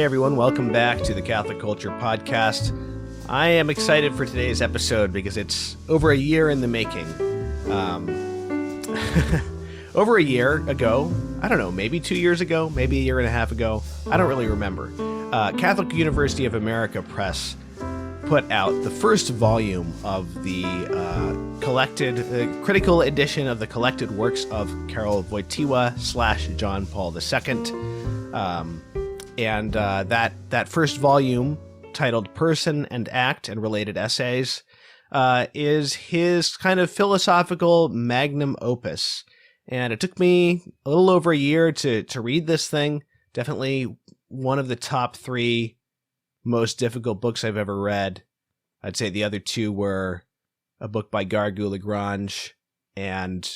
Hey everyone, welcome back to the Catholic Culture Podcast. I am excited for today's episode because it's over a year in the making. Over a year ago, I don't know, maybe 2 years ago, maybe a year and a half ago, I don't really remember. Catholic University of America Press put out the first volume of the critical edition of the collected works of Karol Wojtyła / John Paul II. And that first volume, titled Person and Act and Related Essays, is his kind of philosophical magnum opus. And it took me a little over a year to read this thing. Definitely one of the top 3 most difficult books I've ever read. I'd say the other 2 were a book by Gregorz Ignatik and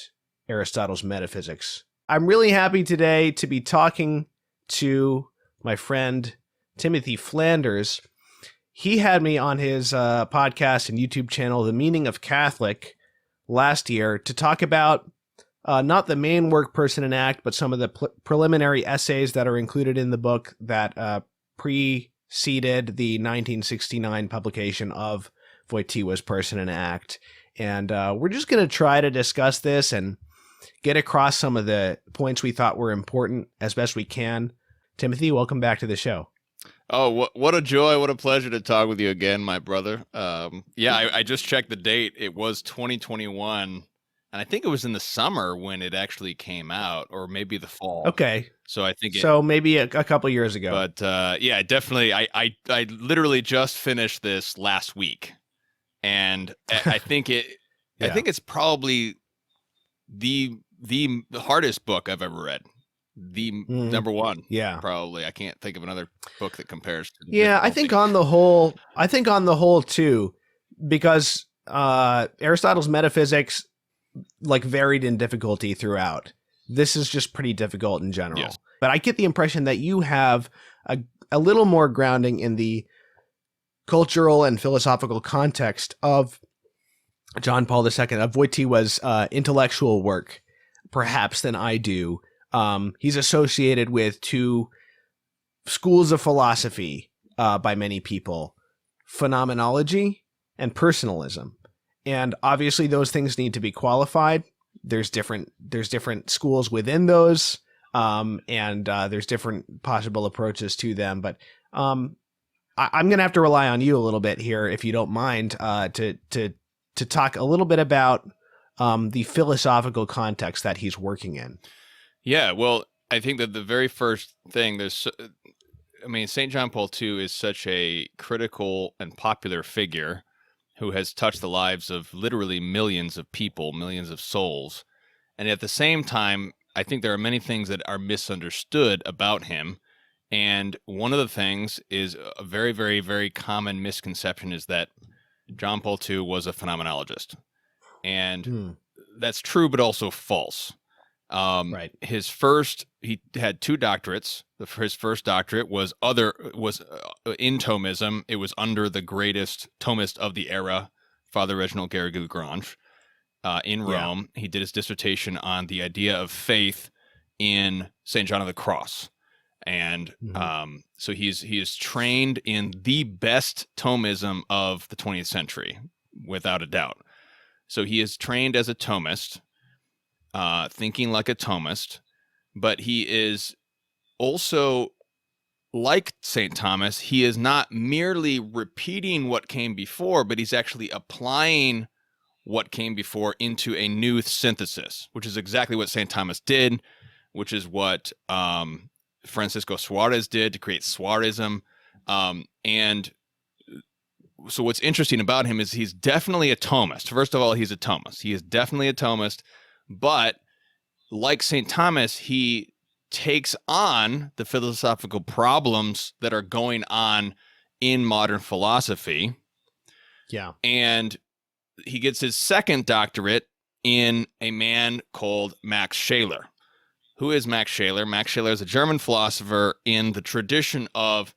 Aristotle's Metaphysics. I'm really happy today to be talking to my friend Timothy Flanders. He had me on his podcast and YouTube channel, The Meaning of Catholic, last year to talk about not the main work, Person and Act, but some of the preliminary essays that are included in the book that preceded the 1969 publication of Wojtyła's Person and Act. And we're just going to try to discuss this and get across some of the points we thought were important as best we can. Timothy, welcome back to the show. Oh, what a joy. What a pleasure to talk with you again, my brother. I just checked the date. It was 2021, and I think it was in the summer when it actually came out, or maybe the fall. Okay. So I think so maybe a couple years ago. But definitely. I literally just finished this last week, and I think I think it's probably the hardest book I've ever read. Number one. Yeah. Probably. I can't think of another book that compares to I think on the whole too, because Aristotle's Metaphysics varied in difficulty throughout. This is just pretty difficult in general. Yes. But I get the impression that you have a little more grounding in the cultural and philosophical context of John Paul II, of Wojtyła's intellectual work, perhaps, than I do. He's associated with 2 schools of philosophy by many people, phenomenology and personalism. And obviously those things need to be qualified. There's different schools within those, and there's different possible approaches to them. But I'm going to have to rely on you a little bit here, if you don't mind, to talk a little bit about the philosophical context that he's working in. Yeah, well, I think that the very first thing, St. John Paul II is such a critical and popular figure who has touched the lives of literally millions of people, millions of souls. And at the same time, I think there are many things that are misunderstood about him. And one of the things is a very, very, very common misconception is that John Paul II was a phenomenologist. And that's true, but also false. Right. He had 2 doctorates. His first doctorate was in Thomism. It was under the greatest Thomist of the era, Father Reginald Gregorz, in Rome. He did his dissertation on the idea of faith in St. John of the Cross. And so he is trained in the best Thomism of the 20th century, without a doubt. So he is trained as a Thomist, thinking like a Thomist, but he is also, like St. Thomas, he is not merely repeating what came before, but he's actually applying what came before into a new synthesis, which is exactly what St. Thomas did, which is what Francisco Suarez did to create Suarism. And so what's interesting about him is he's definitely a Thomist. First of all, he's a Thomist. He is definitely a Thomist. But like St. Thomas, he takes on the philosophical problems that are going on in modern philosophy. Yeah. And he gets his second doctorate in a man called Max Scheler. Who is Max Scheler? Max Scheler is a German philosopher in the tradition of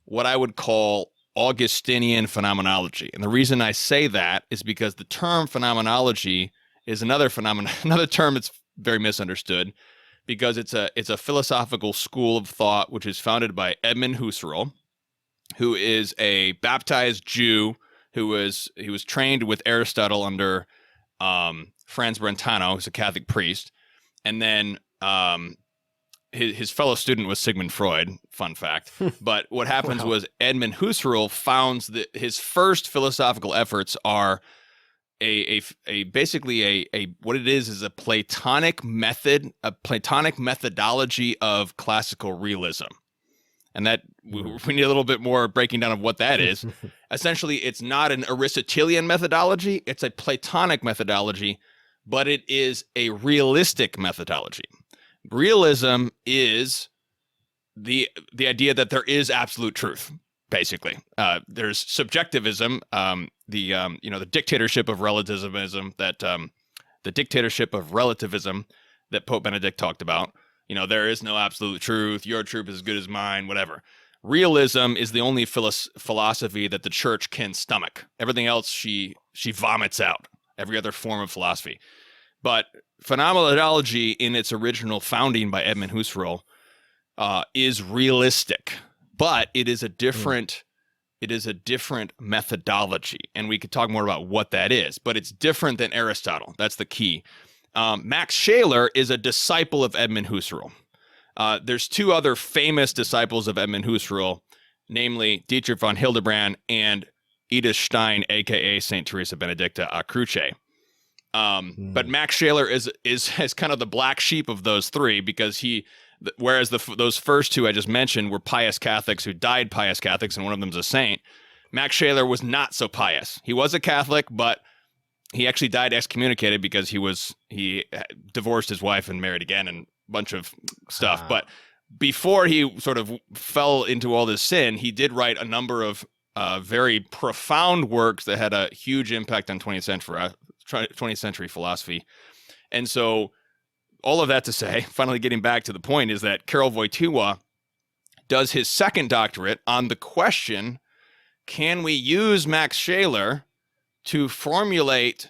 what I would call Augustinian phenomenology. And the reason I say that is because the term phenomenology is another term that's very misunderstood, because it's a philosophical school of thought which is founded by Edmund Husserl, who is a baptized Jew he was trained with Aristotle under Franz Brentano, who's a Catholic priest, and then his fellow student was Sigmund Freud. Fun fact. But what happens was Edmund Husserl founds that his first philosophical efforts are basically what it is a Platonic method, a Platonic methodology of classical realism. And that we need a little bit more breaking down of what that is. Essentially, it's not an Aristotelian methodology. It's a Platonic methodology, but it is a realistic methodology. Realism is the idea that there is absolute truth, basically. There's subjectivism, the dictatorship of relativism that Pope Benedict talked about. There is no absolute truth. Your truth is as good as mine, whatever. Realism is the only philosophy that the church can stomach. Everything else she vomits out, every other form of philosophy. But phenomenology, in its original founding by Edmund Husserl, is realistic, but it is a different methodology, and we could talk more about what that is. But it's different than Aristotle. That's the key. Max Scheler is a disciple of Edmund Husserl. There's two other famous disciples of Edmund Husserl, namely Dietrich von Hildebrand and Edith Stein, aka Saint Teresa Benedicta a Croce. But Max Scheler is kind of the black sheep of those three, because whereas those first two I just mentioned were pious Catholics who died pious Catholics, and one of them's a saint, Max Scheler was not so pious. He was a Catholic, but he actually died excommunicated because he divorced his wife and married again and a bunch of stuff. But before he sort of fell into all this sin, he did write a number of very profound works that had a huge impact on 20th century philosophy. And so all of that to say, finally getting back to the point, is that Karol Wojtyła does his second doctorate on the question, can we use Max Scheler to formulate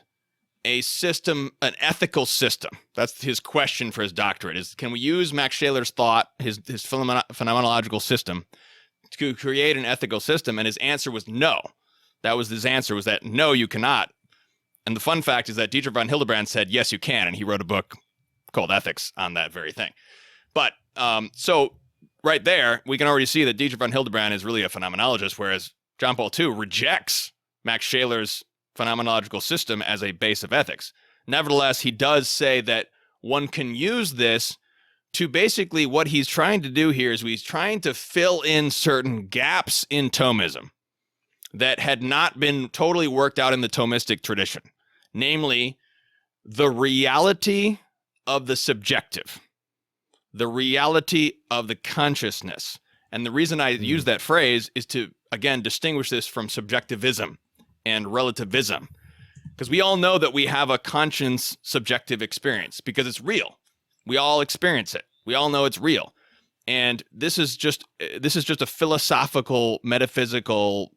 a system, an ethical system? That's his question for his doctorate, is can we use Max Scheler's thought, his phenomenological system, to create an ethical system? And his answer was no. That was his answer, was that no, you cannot. And the fun fact is that Dietrich von Hildebrand said, yes, you can. And he wrote a book called Ethics on that very thing. But so right there, we can already see that Dietrich von Hildebrand is really a phenomenologist, whereas John Paul II rejects Max Scheler's phenomenological system as a base of ethics. Nevertheless, he does say that one can use this to basically, what he's trying to do here is he's trying to fill in certain gaps in Thomism that had not been totally worked out in the Thomistic tradition, namely the reality of the subjective, the reality of the consciousness. And the reason I use that phrase is to, again, distinguish this from subjectivism and relativism, because we all know that we have a conscious subjective experience because it's real. We all experience it. We all know it's real. And this is just a philosophical, metaphysical,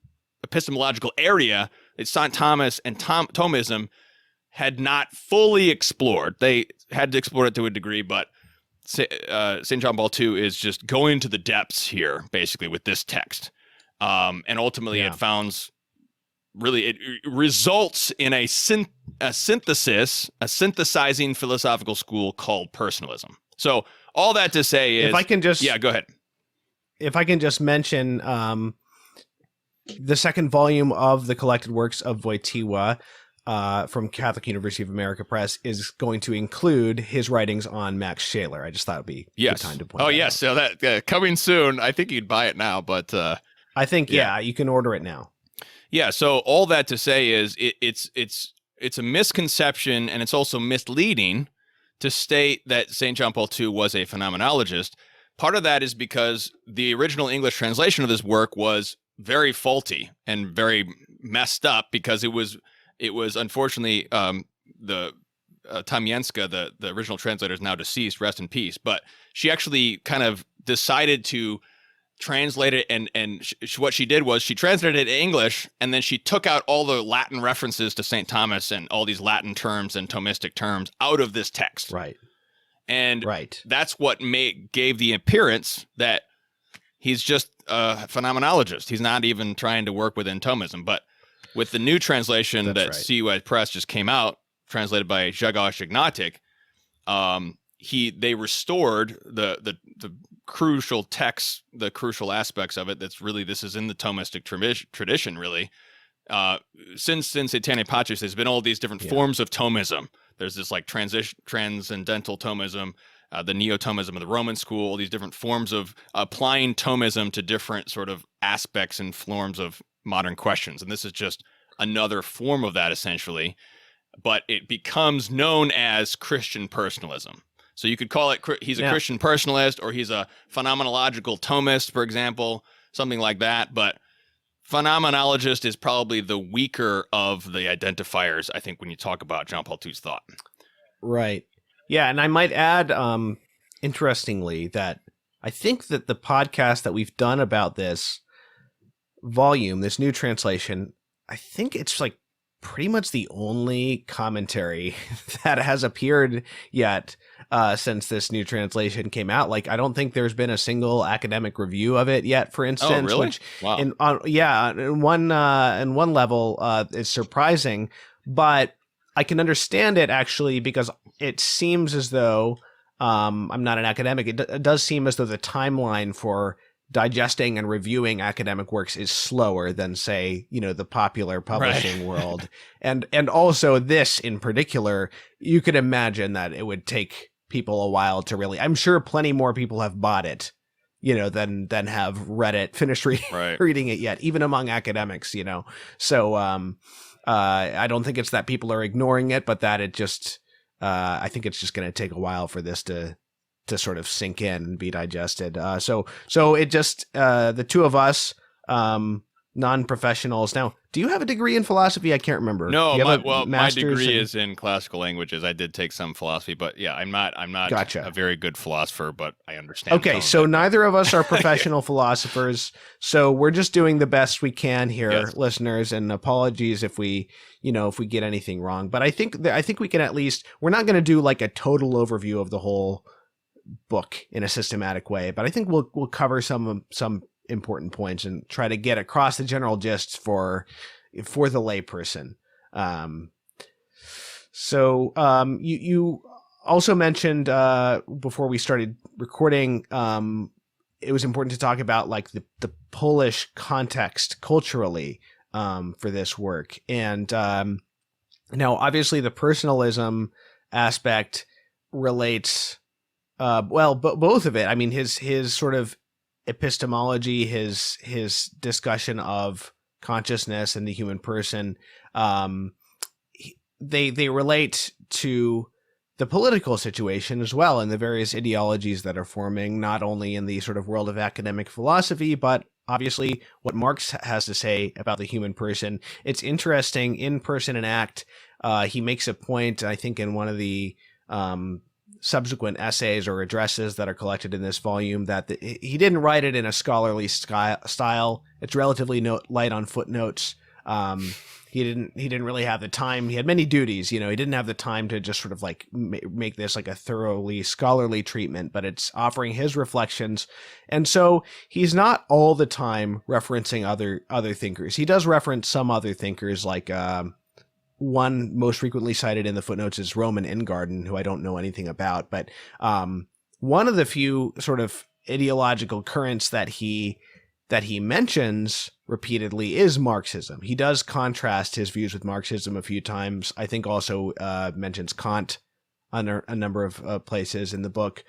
epistemological area that St. Thomas and Thomism had not fully explored. They had to explore it to a degree, but St. John Paul II is just going to the depths here, basically, with this text. And ultimately, it founds, really, it results in a synthesizing philosophical school called personalism. So all that to say is... If I can just... Yeah, go ahead. If I can just mention the second volume of the collected works of Wojtyła from Catholic University of America Press is going to include his writings on Max Scheler. I just thought it'd be a good time to point that out. So that coming soon. I think you'd buy it now, but I think you can order it now. Yeah. So all that to say is it's a misconception, and it's also misleading to state that St. John Paul II was a phenomenologist. Part of that is because the original English translation of this work was very faulty and very messed up, because it was unfortunately the Tamienska, the original translator, is now deceased, rest in peace. But she actually kind of decided to translate it, and what she did was she translated it in English, and then she took out all the Latin references to St. Thomas and all these Latin terms and Thomistic terms out of this text. Right. And Right. that's what gave the appearance that he's just a phenomenologist. He's not even trying to work within Thomism. But with the new translation That's that right. CUI Press just came out, translated by Gregorz Ignatik, they restored the crucial text, the crucial aspects of it. This is in the Thomistic tradition, really. Since Aeterne Patris, there's been all these different forms of Thomism. There's this like transcendental Thomism, the Neo-Thomism of the Roman school, all these different forms of applying Thomism to different sort of aspects and forms of modern questions. And this is just another form of that, essentially. But it becomes known as Christian personalism. So you could call it, he's a Christian personalist, or he's a phenomenological Thomist, for example, something like that. But phenomenologist is probably the weaker of the identifiers, I think, when you talk about Jean Paul II's thought. Right. Yeah, and I might add, interestingly, that I think that the podcast that we've done about this volume, this new translation, I think it's like pretty much the only commentary that has appeared yet since this new translation came out. Like, I don't think there's been a single academic review of it yet, for instance. Oh, really? Which, wow. in one level, is surprising, but I can understand it actually, because it seems as though, I'm not an academic, it does seem as though the timeline for digesting and reviewing academic works is slower than, say, the popular publishing world. And also this in particular, you could imagine that it would take people a while to really, I'm sure plenty more people have bought it, than have read it, finished reading it yet, even among academics, So I don't think it's that people are ignoring it, but that it just, I think it's just going to take a while for this to sort of sink in and be digested. So it just, the two of us, non-professionals. Now, do you have a degree in philosophy? I can't remember. No, my degree is in classical languages. I did take some philosophy, but yeah, I'm not Gotcha. a very good philosopher, but I understand. Okay, so neither of us are professional philosophers, so we're just doing the best we can here, listeners, and apologies if we get anything wrong. But I think we can at least, we're not going to do like a total overview of the whole book in a systematic way, but I think we'll cover some important points and try to get across the general gist for the layperson. You also mentioned before we started recording, it was important to talk about like the Polish context culturally for this work, and now obviously the personalism aspect relates. Both of it. I mean, his sort of epistemology, his discussion of consciousness and the human person, they relate to the political situation as well, and the various ideologies that are forming, not only in the sort of world of academic philosophy, but obviously what Marx has to say about the human person. It's interesting in Person and Act. He makes a point, I think, in one of the subsequent essays or addresses that are collected in this volume, that he didn't write it in a scholarly style. It's relatively light on footnotes. He didn't really have the time. He had many duties, he didn't have the time to just sort of like make this like a thoroughly scholarly treatment, but it's offering his reflections. And so he's not all the time referencing other thinkers. He does reference some other thinkers, like, one most frequently cited in the footnotes is Roman Ingarden, who I don't know anything about, but one of the few sort of ideological currents that he mentions repeatedly is Marxism. He does contrast his views with Marxism a few times. I think also mentions Kant on a number of places in the book.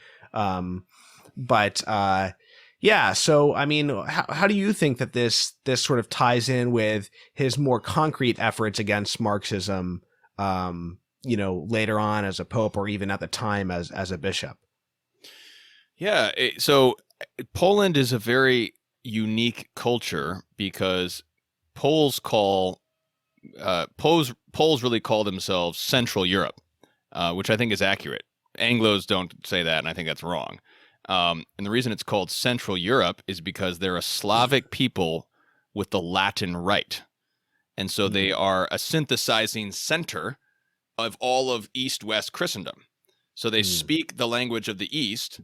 Yeah, so I mean, how do you think that this sort of ties in with his more concrete efforts against Marxism, later on as a pope, or even at the time as a bishop? Yeah, so Poland is a very unique culture because Poles really call themselves Central Europe, which I think is accurate. Anglos don't say that, and I think that's wrong. And the reason it's called Central Europe is because they're a Slavic people with the Latin rite. And so they are a synthesizing center of all of East-West Christendom. So they speak the language of the East,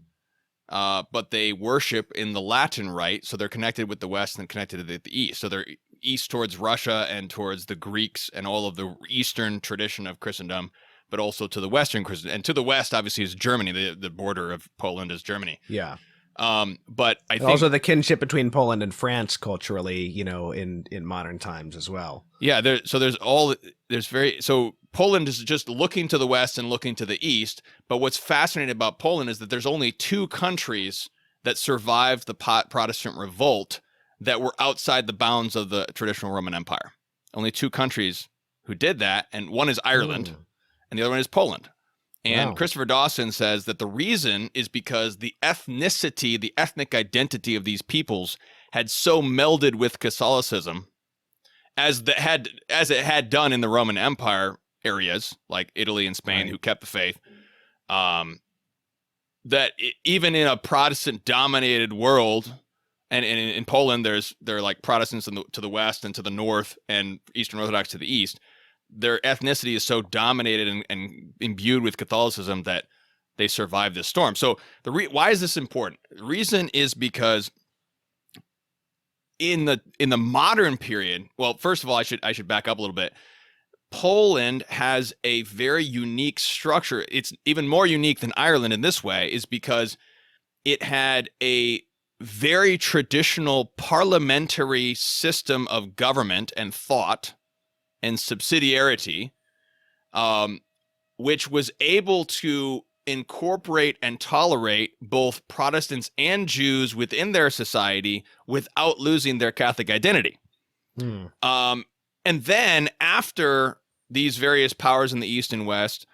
but they worship in the Latin rite. So they're connected with the West and connected to the East. So they're east towards Russia and towards the Greeks and all of the Eastern tradition of Christendom, but also to the Western Christendom. And to the West, obviously, is Germany. The border of Poland is Germany. Yeah. But I think also the kinship between Poland and France culturally, in modern times as well. Yeah. So Poland is just looking to the West and looking to the East. But what's fascinating about Poland is that there's only 2 countries that survived the Protestant revolt that were outside the bounds of the traditional Roman Empire. Only 2 countries who did that. And one is Ireland and the other one is Poland. And Christopher Dawson says that the reason is because the ethnic identity of these peoples had so melded with Catholicism as it had done in the Roman Empire areas like Italy and Spain, who kept the faith, that even in a Protestant-dominated world, and in Poland, there are like Protestants to the west and to the north, and Eastern Orthodox to the east. Their ethnicity is so dominated and imbued with Catholicism that they survive this storm. So why is this important? The reason is because in the modern period, well, first of all, I should back up a little bit. Poland has a very unique structure. It's even more unique than Ireland in this way, is because it had a very traditional parliamentary system of government and thought and subsidiarity, which was able to incorporate and tolerate both Protestants and Jews within their society without losing their Catholic identity. And then after these various powers in the East and West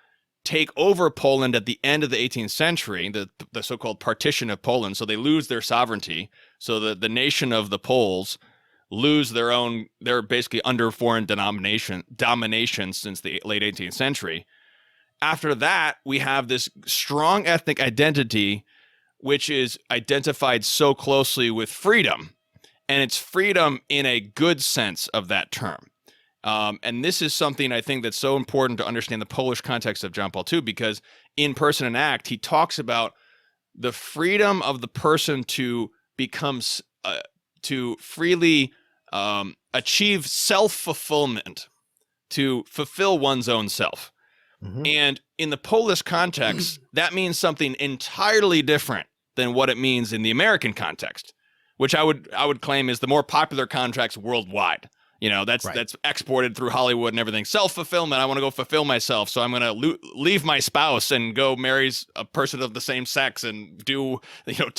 take over Poland at the end of the 18th century, the so-called partition of Poland, so they lose their sovereignty, so the nation of the Poles lose they're basically under foreign domination since the late 18th century. After that, we have this strong ethnic identity, which is identified so closely with freedom, and it's freedom in a good sense of that term. And this is something I think that's so important to understand the Polish context of John Paul II, because in Person and Act, he talks about the freedom of the person to become to freely achieve self-fulfillment, to fulfill one's own self. And in the Polish context, that means something entirely different than what it means in the American context, which I would claim is the more popular context worldwide. That's exported through Hollywood and everything. Self-fulfillment. I want to go fulfill myself, so I'm going to leave my spouse and go marry a person of the same sex and to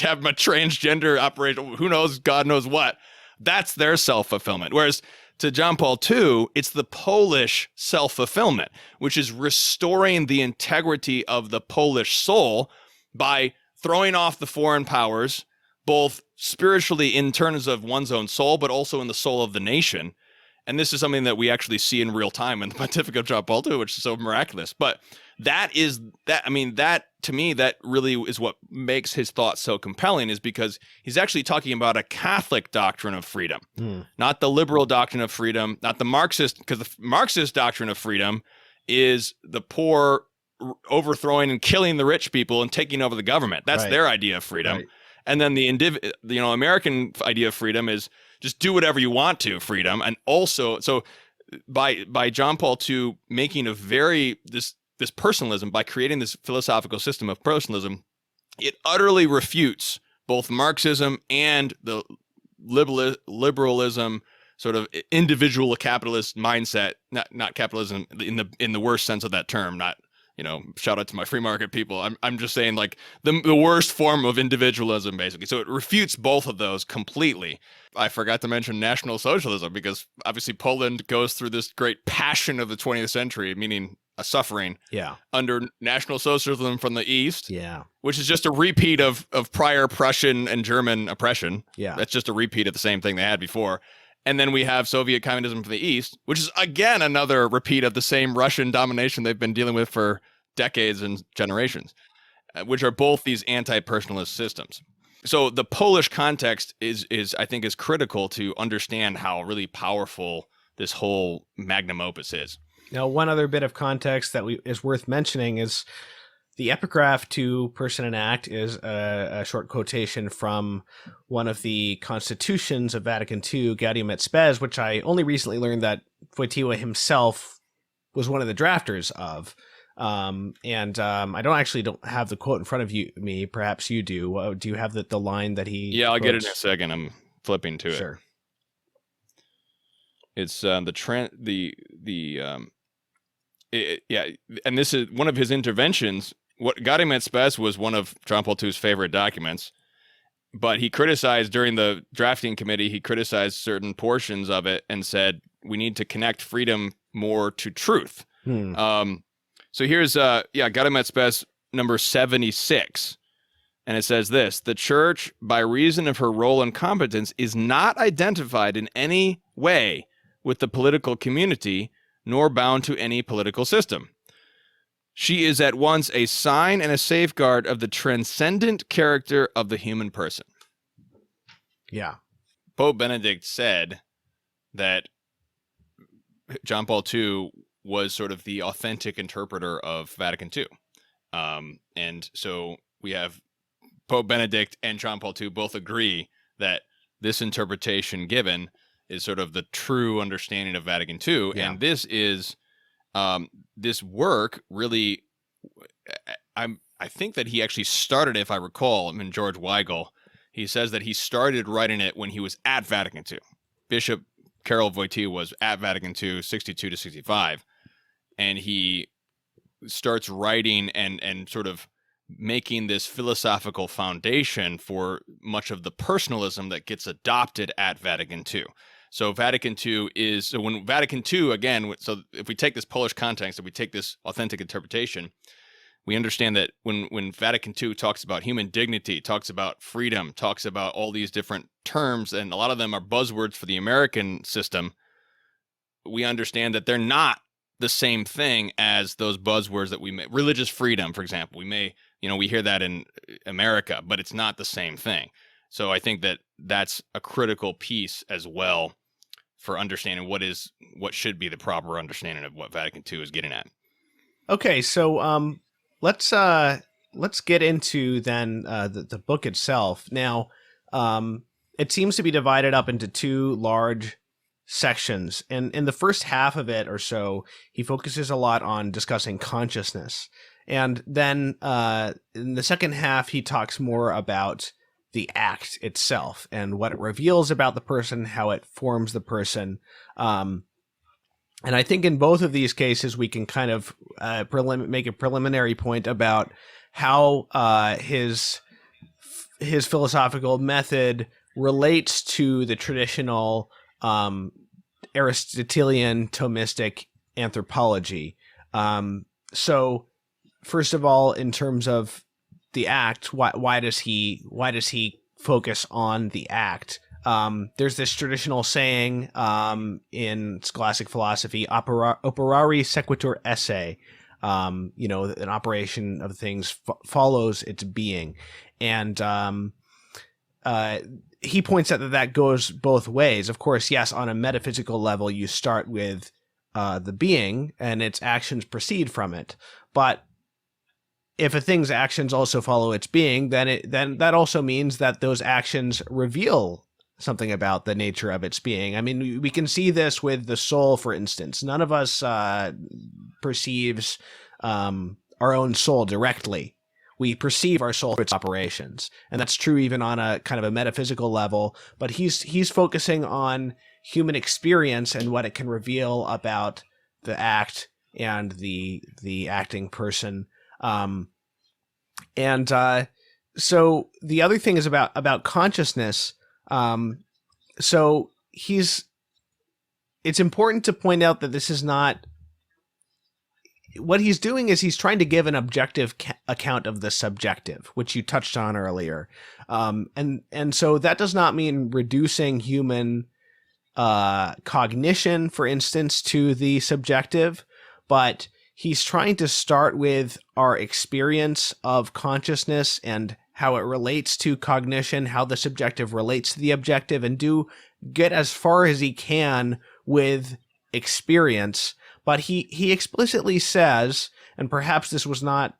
have my transgender operation. Who knows? God knows what. That's their self-fulfillment. Whereas to John Paul II, it's the Polish self-fulfillment, which is restoring the integrity of the Polish soul by throwing off the foreign powers, both spiritually in terms of one's own soul, but also in the soul of the nation. And this is something that we actually see in real time in the Pontificate of John Paul II, which is so miraculous. But that to me, that really is what makes his thought so compelling, is because he's actually talking about a Catholic doctrine of freedom, not the liberal doctrine of freedom, not the Marxist, because the Marxist doctrine of freedom is the poor overthrowing and killing the rich people and taking over the government. That's their idea of freedom. Right. And then the American idea of freedom is just do whatever you want to, freedom. And also, so by John Paul II making this personalism, by creating this philosophical system of personalism, it utterly refutes both Marxism and the liberalism, sort of individual capitalist mindset, not capitalism in the worst sense of that term, not, shout out to my free market people. I'm just saying, like, the worst form of individualism, basically. So it refutes both of those completely. I forgot to mention National Socialism, because obviously Poland goes through this great passion of the 20th century, meaning a suffering, under National Socialism from the East, which is just a repeat of prior Prussian and German oppression. That's just a repeat of the same thing they had before. And then we have Soviet communism from the East, which is, again, another repeat of the same Russian domination they've been dealing with for decades and generations, which are both these anti-personalist systems. So the Polish context is I think is critical to understand how really powerful this whole magnum opus is. Now, one other bit of context that is worth mentioning is the epigraph to Person and Act is a short quotation from one of the constitutions of Vatican II, Gaudium et Spes, which I only recently learned that Wojtyła himself was one of the drafters of. I don't have the quote in front of me. Perhaps you do. Do you have the line that he? Yeah, I'll quotes? get it in a second. I'm flipping to it. Sure. It's and this is one of his interventions. What Gaudium et Spes was one of John Paul II's favorite documents, but he criticized during the drafting committee. He criticized certain portions of it and said we need to connect freedom more to truth. So here's Gaudium et Spes number 76, and it says this: the Church, by reason of her role and competence, is not identified in any way with the political community, nor bound to any political system. She is at once a sign and a safeguard of the transcendent character of the human person. Yeah. Pope Benedict said that John Paul II was sort of the authentic interpreter of Vatican II. And so we have Pope Benedict and John Paul II both agree that this interpretation given is sort of the true understanding of Vatican II. Yeah. And this is this work really, I think that he actually started, if I recall, George Weigel, he says that he started writing it when he was at Vatican II. Bishop Karol Wojtyła was at Vatican II, 62 to 65. And he starts writing and sort of making this philosophical foundation for much of the personalism that gets adopted at Vatican II. So Vatican II is, so when Vatican II, again, so if we take this Polish context, if we take this authentic interpretation, we understand that when Vatican II talks about human dignity, talks about freedom, talks about all these different terms, and a lot of them are buzzwords for the American system, we understand that they're not the same thing as those buzzwords that we may, religious freedom, for example, we hear that in America, but it's not the same thing. So I think that that's a critical piece as well for understanding what should be the proper understanding of what Vatican II is getting at. Okay, so let's get into then the book itself. Now, it seems to be divided up into two large sections, and in the first half of it or so, he focuses a lot on discussing consciousness, and then in the second half, he talks more about the act itself and what it reveals about the person, how it forms the person. And I think in both of these cases, we can kind of make a preliminary point about how his philosophical method relates to the traditional Aristotelian Thomistic anthropology. So first of all, in terms of the act, why does he focus on the act? There's this traditional saying in scholastic philosophy, operari sequitur esse. An operation of things follows its being, and he points out that goes both ways. Of course, yes, on a metaphysical level, you start with the being, and its actions proceed from it, but if a thing's actions also follow its being, then that also means that those actions reveal something about the nature of its being. I mean, we can see this with the soul, for instance. None of us perceives our own soul directly. We perceive our soul for its operations, and that's true even on a kind of a metaphysical level. But he's focusing on human experience and what it can reveal about the act and the acting person. So the other thing is about consciousness. So it's important to point out that this is not, what he's doing is he's trying to give an objective account of the subjective, which you touched on earlier. And so that does not mean reducing human cognition, for instance, to the subjective, but he's trying to start with our experience of consciousness and how it relates to cognition, how the subjective relates to the objective, and get as far as he can with experience. But he explicitly says, and perhaps this was not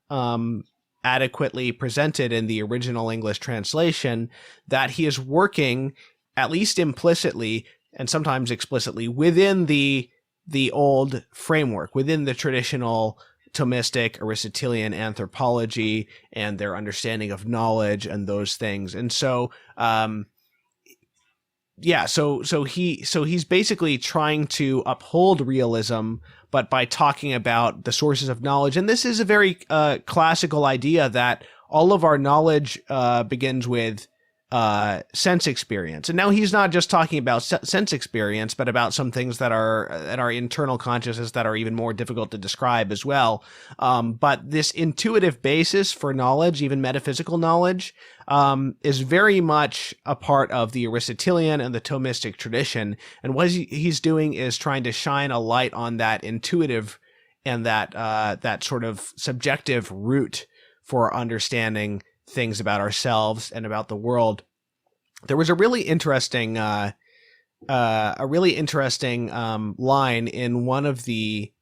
adequately presented in the original English translation, that he is working, at least implicitly and sometimes explicitly, within the old framework, within the traditional Thomistic Aristotelian anthropology and their understanding of knowledge and those things. And so, so he's basically trying to uphold realism, but by talking about the sources of knowledge. And this is a very classical idea that all of our knowledge begins with sense experience. And now he's not just talking about sense experience, but about some things that are internal consciousness that are even more difficult to describe as well. But this intuitive basis for knowledge, even metaphysical knowledge, is very much a part of the Aristotelian and the Thomistic tradition. And what he's doing is trying to shine a light on that intuitive and that sort of subjective root for understanding things about ourselves and about the world. There was a really interesting line in one of the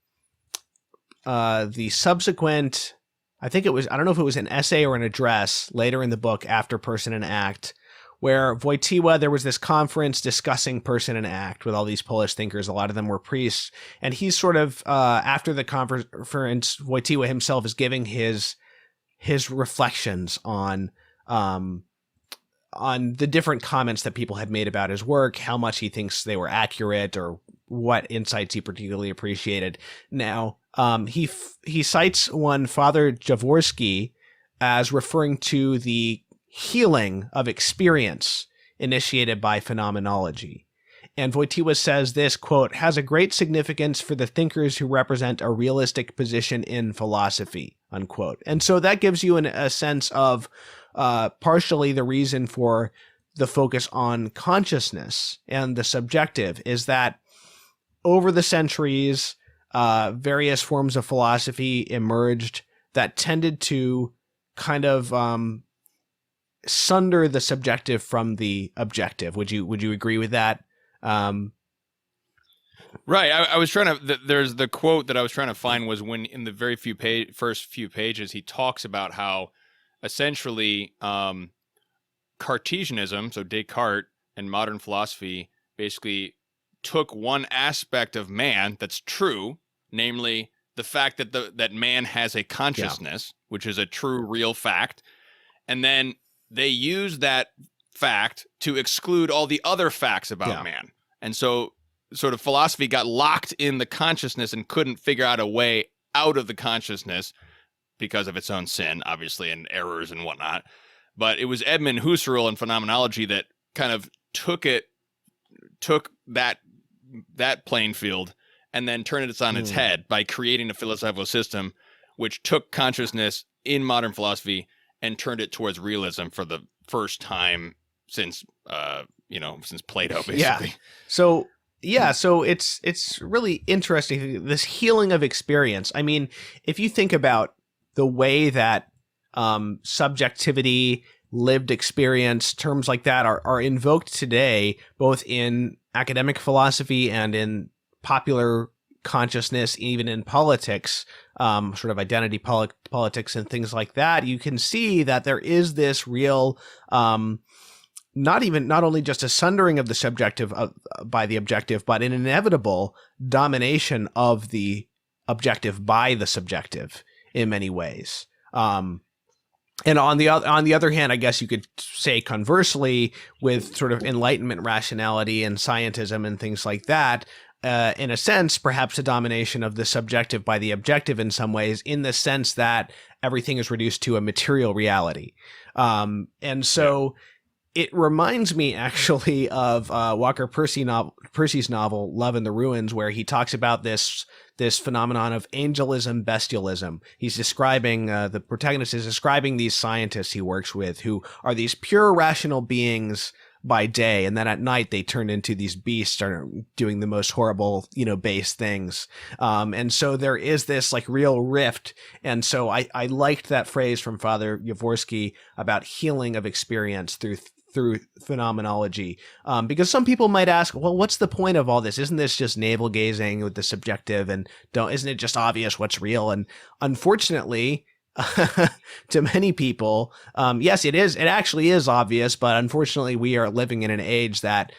subsequent, I don't know if it was an essay or an address later in the book after Person and Act, where Wojtyła, there was this conference discussing Person and Act with all these Polish thinkers. A lot of them were priests. And he's sort of, after the conference, Wojtyła himself is giving his reflections on the different comments that people had made about his work, how much he thinks they were accurate, or what insights he particularly appreciated. Now, he cites one Father Jaworski as referring to the healing of experience initiated by phenomenology. And Wojtyła says this, quote, has a great significance for the thinkers who represent a realistic position in philosophy, unquote. And so that gives you a sense of partially the reason for the focus on consciousness and the subjective is that over the centuries, various forms of philosophy emerged that tended to kind of sunder the subjective from the objective. Would you agree with that? Right. I was trying to, there's the quote that I was trying to find was when in the very first few pages, he talks about how essentially Cartesianism, so Descartes and modern philosophy basically took one aspect of man that's true, namely the fact that that man has a consciousness, which is a true, real fact. And then they use that fact to exclude all the other facts about man. And so sort of philosophy got locked in the consciousness and couldn't figure out a way out of the consciousness because of its own sin, obviously, and errors and whatnot. But it was Edmund Husserl in phenomenology that kind of took that playing field and then turned it on its head by creating a philosophical system which took consciousness in modern philosophy and turned it towards realism for the first time since Plato, basically. So it's really interesting, this healing of experience. I mean, if you think about the way that subjectivity, lived experience, terms like that are invoked today, both in academic philosophy and in popular consciousness, even in politics, sort of identity politics and things like that, you can see that there is this real, not only just a sundering of the subjective by the objective, but an inevitable domination of the objective by the subjective in many ways. And on the other hand, I guess you could say conversely, with sort of Enlightenment rationality and scientism and things like that, in a sense, perhaps a domination of the subjective by the objective in some ways, in the sense that everything is reduced to a material reality. And so it reminds me actually of Walker Percy's novel, Love in the Ruins, where he talks about this phenomenon of angelism, bestialism. He's describing, the protagonist is describing these scientists he works with who are these pure rational beings by day, and then at night they turn into these beasts, are doing the most horrible, base things. And so there is this like real rift. And so I liked that phrase from Father Jaworski about healing of experience through through phenomenology. Because some people might ask, well, what's the point of all this? Isn't this just navel gazing with the subjective, and isn't it just obvious what's real? And unfortunately, to many people, yes, it is. It actually is obvious, but unfortunately, we are living in an age that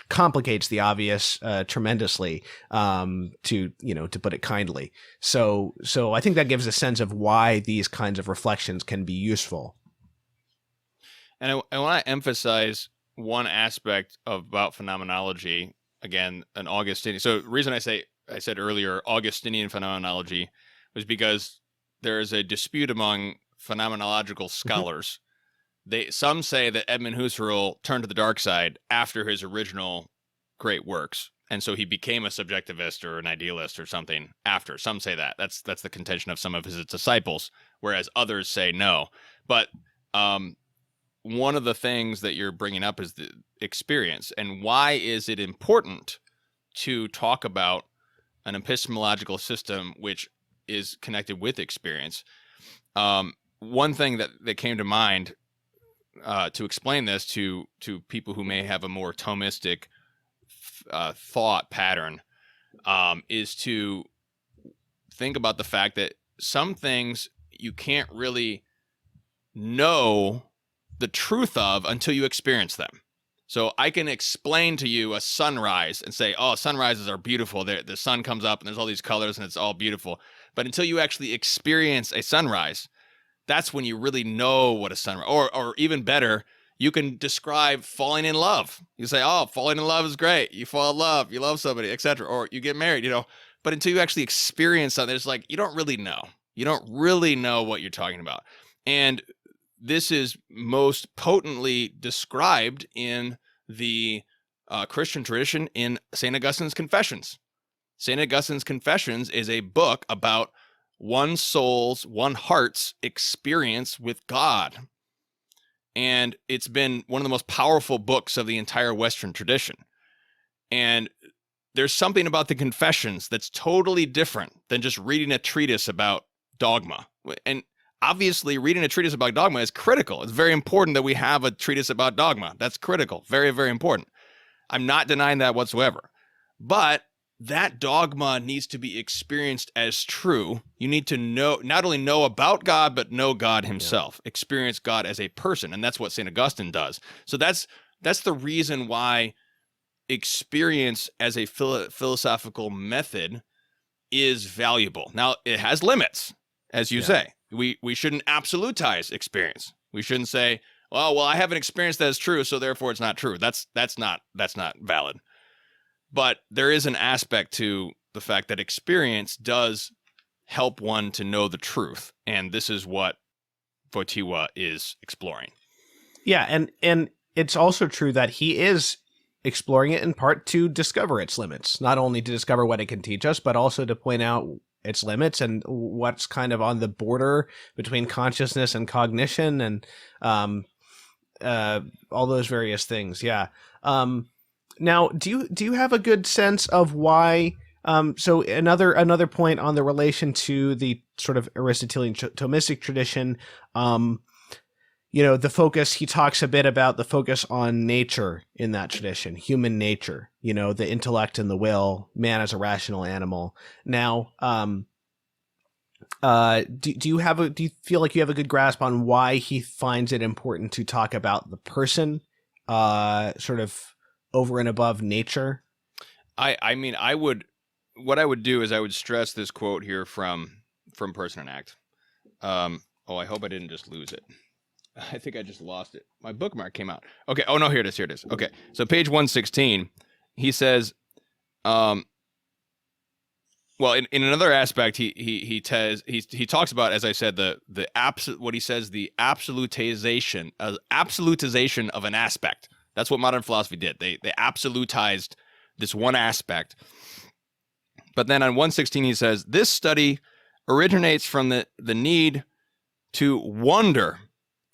complicates the obvious tremendously, to put it kindly. So I think that gives a sense of why these kinds of reflections can be useful. And I want to emphasize one aspect about phenomenology, again, an Augustinian. So the reason I said earlier Augustinian phenomenology was because there is a dispute among phenomenological scholars. Some say that Edmund Husserl turned to the dark side after his original great works, and so he became a subjectivist or an idealist or something after. Some say that. That's the contention of some of his disciples, whereas others say no. But one of the things that you're bringing up is the experience, and why is it important to talk about an epistemological system which is connected with experience? One thing that came to mind to explain this to people who may have a more Thomistic thought pattern is to think about the fact that some things you can't really know the truth of until you experience them. So I can explain to you a sunrise and say, oh, sunrises are beautiful. The sun comes up and there's all these colors and it's all beautiful. But until you actually experience a sunrise, that's when you really know what a sunrise, or even better, you can describe falling in love. You say, oh, falling in love is great. You fall in love, you love somebody, etc. Or you get married, but until you actually experience something, it's like, you don't really know. You don't really know what you're talking about. And this is most potently described in the Christian tradition in St. Augustine's Confessions. St. Augustine's Confessions is a book about one soul's, one heart's experience with God. And it's been one of the most powerful books of the entire Western tradition. And there's something about the Confessions that's totally different than just reading a treatise about dogma. And obviously, reading a treatise about dogma is critical. It's very important that we have a treatise about dogma. That's critical. Very, very important. I'm not denying that whatsoever. But that dogma needs to be experienced as true. You need to not only know about God, but know God himself, experience God as a person. And that's what St. Augustine does. So that's the reason why experience as a philosophical method is valuable. Now, it has limits, as you say. We shouldn't absolutize experience. We shouldn't say, oh, well, I have an experience that is true, so therefore it's not true. That's not valid. But there is an aspect to the fact that experience does help one to know the truth. And this is what Wojtyła is exploring. Yeah, and it's also true that he is exploring it in part to discover its limits, not only to discover what it can teach us, but also to point out its limits and what's kind of on the border between consciousness and cognition and all those various things. Yeah. Now, do you have a good sense of why? So another point on the relation to the sort of Aristotelian Thomistic tradition. The focus, he talks a bit about the focus on nature in that tradition, human nature, the intellect and the will, man as a rational animal. Now, do you feel like you have a good grasp on why he finds it important to talk about the person, sort of over and above nature? What I would do is I would stress this quote here from Person and Act. I hope I didn't just lose it. I think I just lost it. My bookmark came out. Okay. Oh no, here it is. Okay. So page 116, he says, well, in another aspect, he talks about, as I said, the absolutization of an aspect. That's what modern philosophy did. They absolutized this one aspect. But then on 116, he says, this study originates from the need to wonder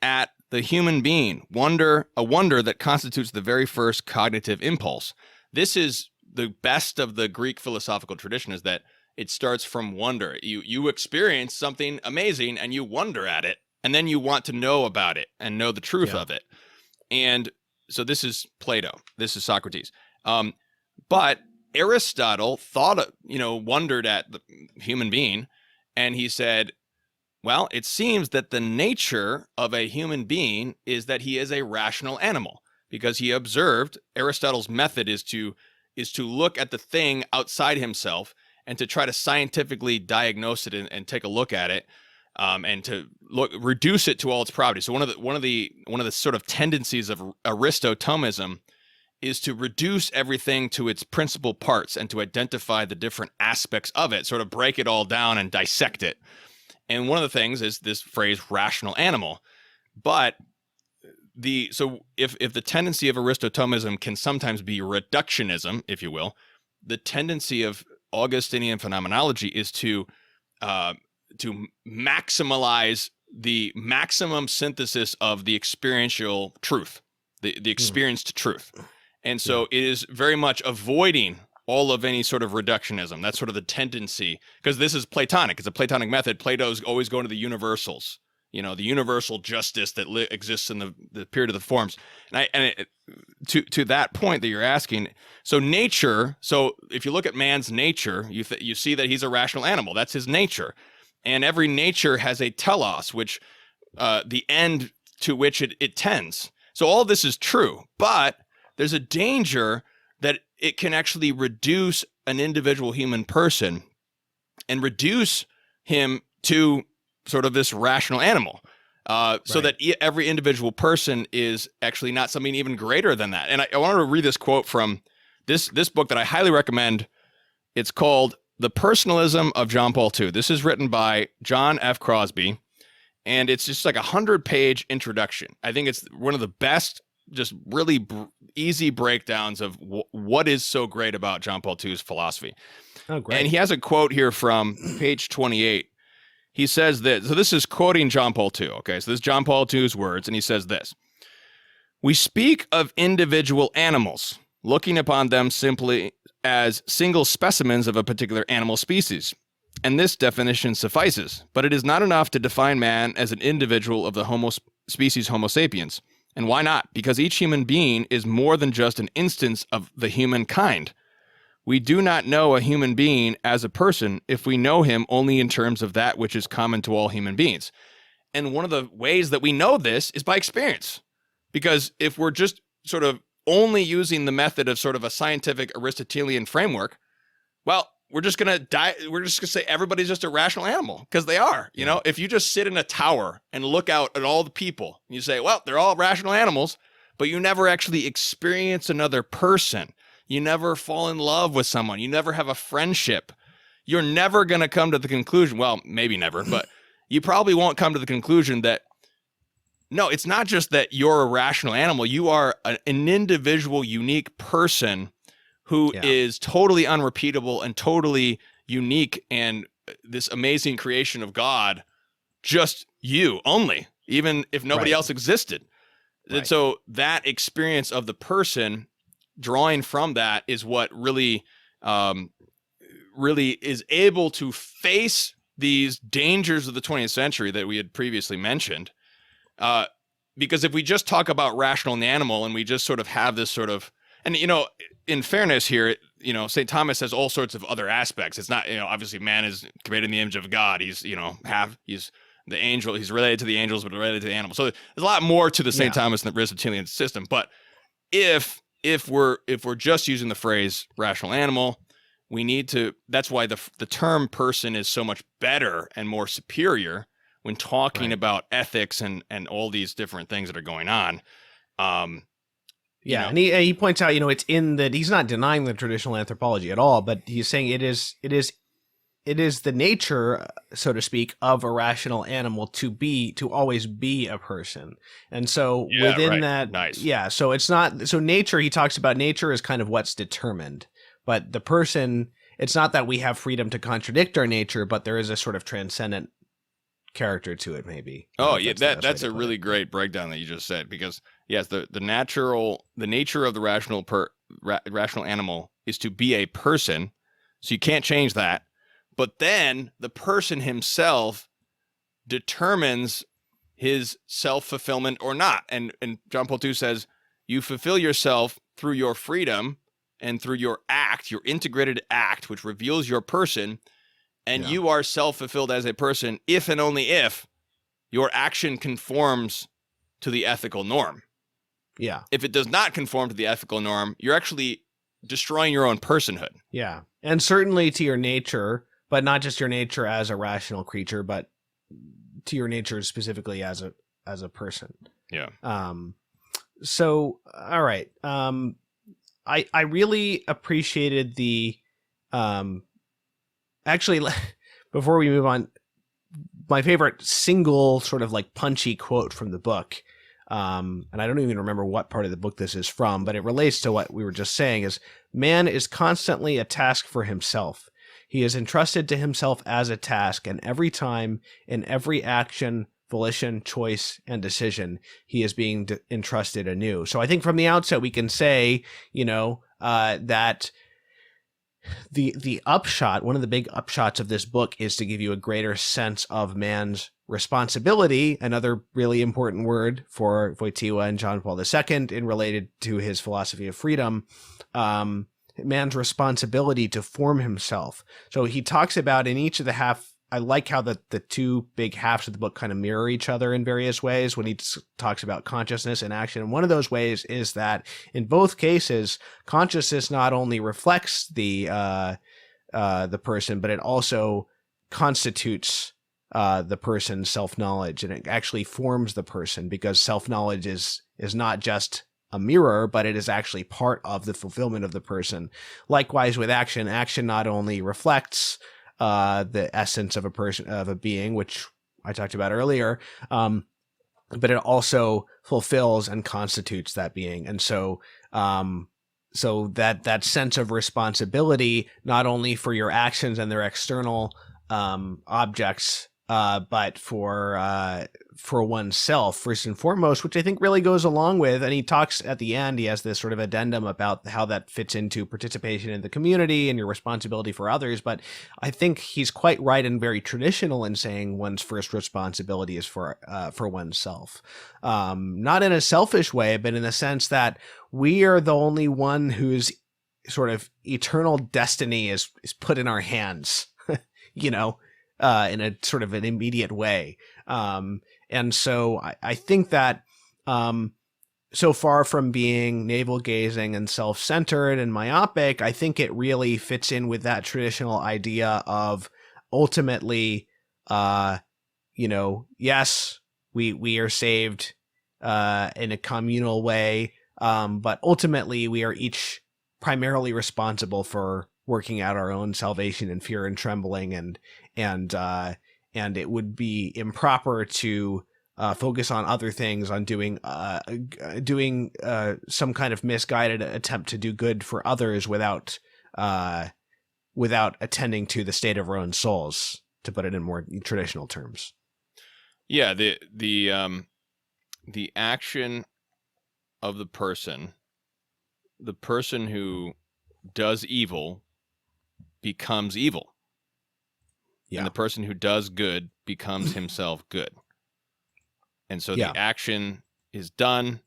at the human being, a wonder that constitutes the very first cognitive impulse. This is the best of the Greek philosophical tradition, is that it starts from wonder. You experience something amazing and you wonder at it, and then you want to know about it and know the truth of it. And so this is Plato. This is Socrates. But Aristotle wondered at the human being, and he said, well, it seems that the nature of a human being is that he is a rational animal, because he observed Aristotle's method is to look at the thing outside himself and to try to scientifically diagnose it and take a look at it, and to reduce it to all its properties. So one of the sort of tendencies of Aristo-Thomism is to reduce everything to its principal parts and to identify the different aspects of it, sort of break it all down and dissect it. And one of the things is this phrase rational animal. But if the tendency of Aristo-Thomism can sometimes be reductionism, if you will, the tendency of Augustinian phenomenology is to maximize the maximum synthesis of the experiential truth, the experienced truth. And so it is very much avoiding all of any sort of reductionism. That's sort of the tendency, because this is Platonic. It's a Platonic method. Plato's always going to the universals, the universal justice that exists in the period of the forms. To that point that you're asking, so nature, so if you look at man's nature, you see that he's a rational animal. That's his nature. And every nature has a telos, which the end to which it tends. So all this is true, but there's a danger that it can actually reduce an individual human person and reduce him to sort of this rational animal, so that every individual person is actually not something even greater than that. And I wanted to read this quote from this book that I highly recommend. It's called The Personalism of John Paul II. This is written by John F. Crosby, and it's just like a 100-page introduction. I think it's one of the best, just really easy breakdowns of what is so great about John Paul II's philosophy. Oh, great. And he has a quote here from page 28. He says this. So this is quoting John Paul II. Okay, so this is John Paul II's words, and he says this: "We speak of individual animals, looking upon them simply as single specimens of a particular animal species. And this definition suffices, but it is not enough to define man as an individual of the species Homo sapiens. And why not? Because each human being is more than just an instance of the human kind. We do not know a human being as a person if we know him only in terms of that which is common to all human beings." And one of the ways that we know this is by experience. Because if we're just sort of only using the method of sort of a scientific Aristotelian framework, well, we're just going to die. We're just going to say everybody's just a rational animal, because they are. You know, if you just sit in a tower and look out at all the people, and you say, well, they're all rational animals, but you never actually experience another person. You never fall in love with someone. You never have a friendship. You're never going to come to the conclusion, well, maybe never, but you probably won't come to the conclusion that, no, it's not just that you're a rational animal. You are an individual, unique person who is totally unrepeatable and totally unique, and this amazing creation of God, just you only, even if nobody else existed. Right. And so that experience of the person, drawing from that, is what really is able to face these dangers of the 20th century that we had previously mentioned. Because if we just talk about rational and animal, and we just sort of have this sort of, and, you know, in fairness here, you know, St. Thomas has all sorts of other aspects. It's not, you know, obviously man is created in the image of God. He's, you know, he's the angel, he's related to the angels, but related to the animals. So there's a lot more to the St. Thomas and the Aristotelian system. But if we're just using the phrase rational animal, we need to, that's why the term person is so much better and more superior when talking about ethics and all these different things that are going on. And he points out, you know, it's in that he's not denying the traditional anthropology at all, but he's saying it is the nature, so to speak, of a rational animal to always be a person. And so within that, so it's not, so nature, he talks about nature as kind of what's determined, but the person, it's not that we have freedom to contradict our nature, but there is a sort of transcendent character to it, maybe. Oh yeah, that's a really great breakdown that you just said, because yes, the nature of the rational animal is to be a person, so you can't change that. But then the person himself determines his self-fulfillment or not. And John Paul II says, you fulfill yourself through your freedom and through your act, your integrated act, which reveals your person, and you are self-fulfilled as a person if and only if your action conforms to the ethical norm. Yeah. If it does not conform to the ethical norm, you're actually destroying your own personhood. Yeah. And certainly to your nature, but not just your nature as a rational creature, but to your nature specifically as a person. Yeah. So, all right. I really appreciated the, actually, before we move on, my favorite single sort of like punchy quote from the book, and I don't even remember what part of the book this is from, but it relates to what we were just saying, is man is constantly a task for himself. He is entrusted to himself as a task, and every time, in every action, volition, choice, and decision, he is being entrusted anew. So I think from the outset we can say, that the upshot, one of the big upshots of this book, is to give you a greater sense of man's responsibility, another really important word for Wojtyła and John Paul II in related to his philosophy of freedom, man's responsibility to form himself. So he talks about in each of the half, I like how the two big halves of the book kind of mirror each other in various ways when he talks about consciousness and action. And one of those ways is that in both cases, consciousness not only reflects the person, but it also constitutes the person's self-knowledge, and it actually forms the person, because self-knowledge is not just a mirror, but it is actually part of the fulfillment of the person. Likewise with action, action not only reflects the essence of a person, of a being, which I talked about earlier, but it also fulfills and constitutes that being. And so that sense of responsibility, not only for your actions and their external objects, but for oneself first and foremost, which I think really goes along with, and he talks at the end, he has this sort of addendum about how that fits into participation in the community and your responsibility for others. But I think he's quite right and very traditional in saying one's first responsibility is for oneself. Not in a selfish way, but in the sense that we are the only one whose sort of eternal destiny is put in our hands, in a sort of an immediate way. And so I think that so far from being navel-gazing and self-centered and myopic, I think it really fits in with that traditional idea of ultimately, yes, we are saved in a communal way, but ultimately we are each primarily responsible for working out our own salvation in fear and trembling, and it would be improper to focus on other things, on doing some kind of misguided attempt to do good for others without attending to the state of our own souls, to put it in more traditional terms. Yeah, the action of the person who does evil becomes evil. Yeah. And the person who does good becomes himself good. And so the action is done,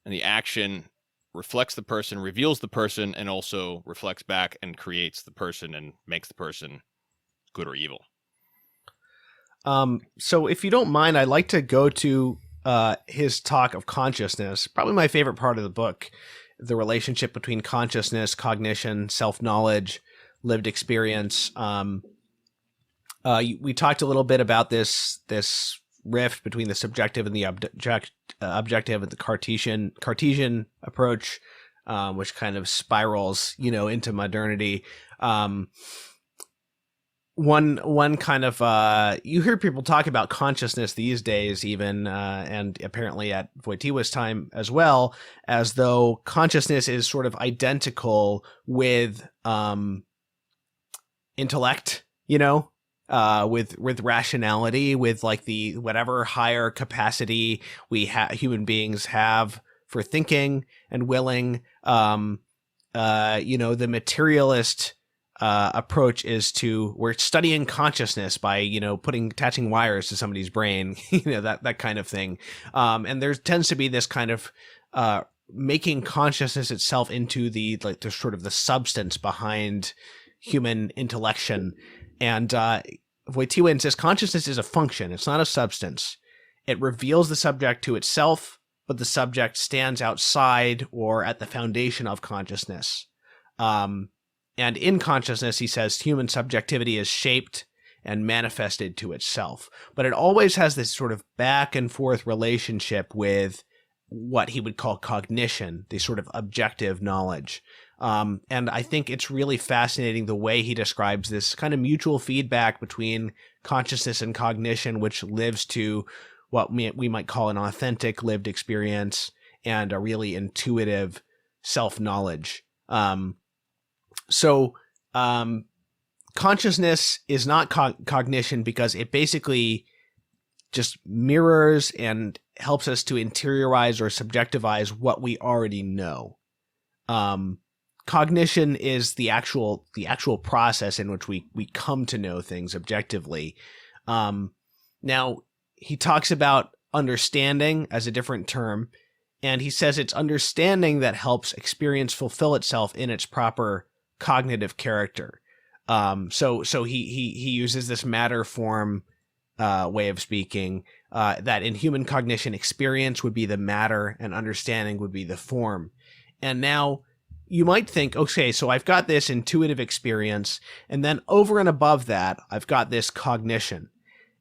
and the action reflects the person, reveals the person, and also reflects back and creates the person and makes the person good or evil. So if you don't mind, I'd like to go to his talk of consciousness, probably my favorite part of the book, the relationship between consciousness, cognition, self-knowledge, lived experience. We talked a little bit about this rift between the subjective and the objective, and the Cartesian approach, which kind of spirals, into modernity. One kind of you hear people talk about consciousness these days, even and apparently at Wojtyła's time as well, as though consciousness is sort of identical with intellect, with rationality, with like the whatever higher capacity human beings have for thinking and willing. The materialist approach is we're studying consciousness by, attaching wires to somebody's brain, that kind of thing. And there tends to be this kind of making consciousness itself into the sort of the substance behind human intellection. And Wojtyła insists consciousness is a function. It's not a substance. It reveals the subject to itself, but the subject stands outside or at the foundation of consciousness. And in consciousness, he says, human subjectivity is shaped and manifested to itself. But it always has this sort of back and forth relationship with what he would call cognition, the sort of objective knowledge. And I think it's really fascinating the way he describes this kind of mutual feedback between consciousness and cognition, which lives to what we might call an authentic lived experience and a really intuitive self-knowledge. So consciousness is not cognition because it basically just mirrors and helps us to interiorize or subjectivize what we already know. Cognition is the actual process in which we come to know things objectively. Now, he talks about understanding as a different term, and he says it's understanding that helps experience fulfill itself in its proper cognitive character. So he uses this matter form way of speaking, that in human cognition, experience would be the matter and understanding would be the form. And now you might think, okay, so I've got this intuitive experience, and then over and above that, I've got this cognition.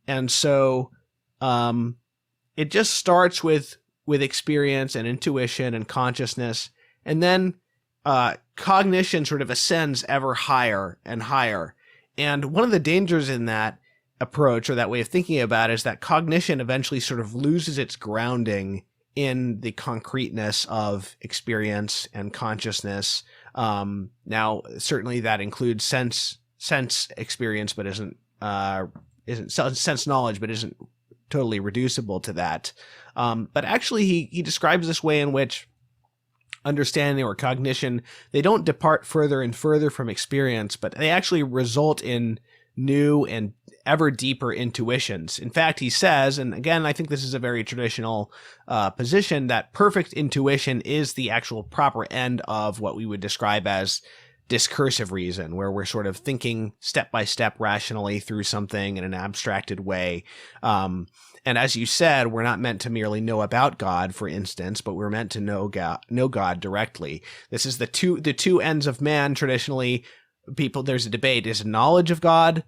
And so it just starts with experience and intuition and consciousness, and then cognition sort of ascends ever higher and higher. And one of the dangers in that approach or that way of thinking about it is that cognition eventually sort of loses its grounding in the concreteness of experience and consciousness. Now, certainly that includes sense experience, but isn't sense knowledge, but isn't totally reducible to that. But actually, he describes this way in which understanding or cognition, they don't depart further and further from experience, but they actually result in new and ever deeper intuitions. In fact, he says, and again, I think this is a very traditional position, that perfect intuition is the actual proper end of what we would describe as discursive reason, where we're sort of thinking step by step rationally through something in an abstracted way. And as you said, we're not meant to merely know about God, for instance, but we're meant to know God directly. This is the two ends of man. Traditionally, there's a debate: is knowledge of God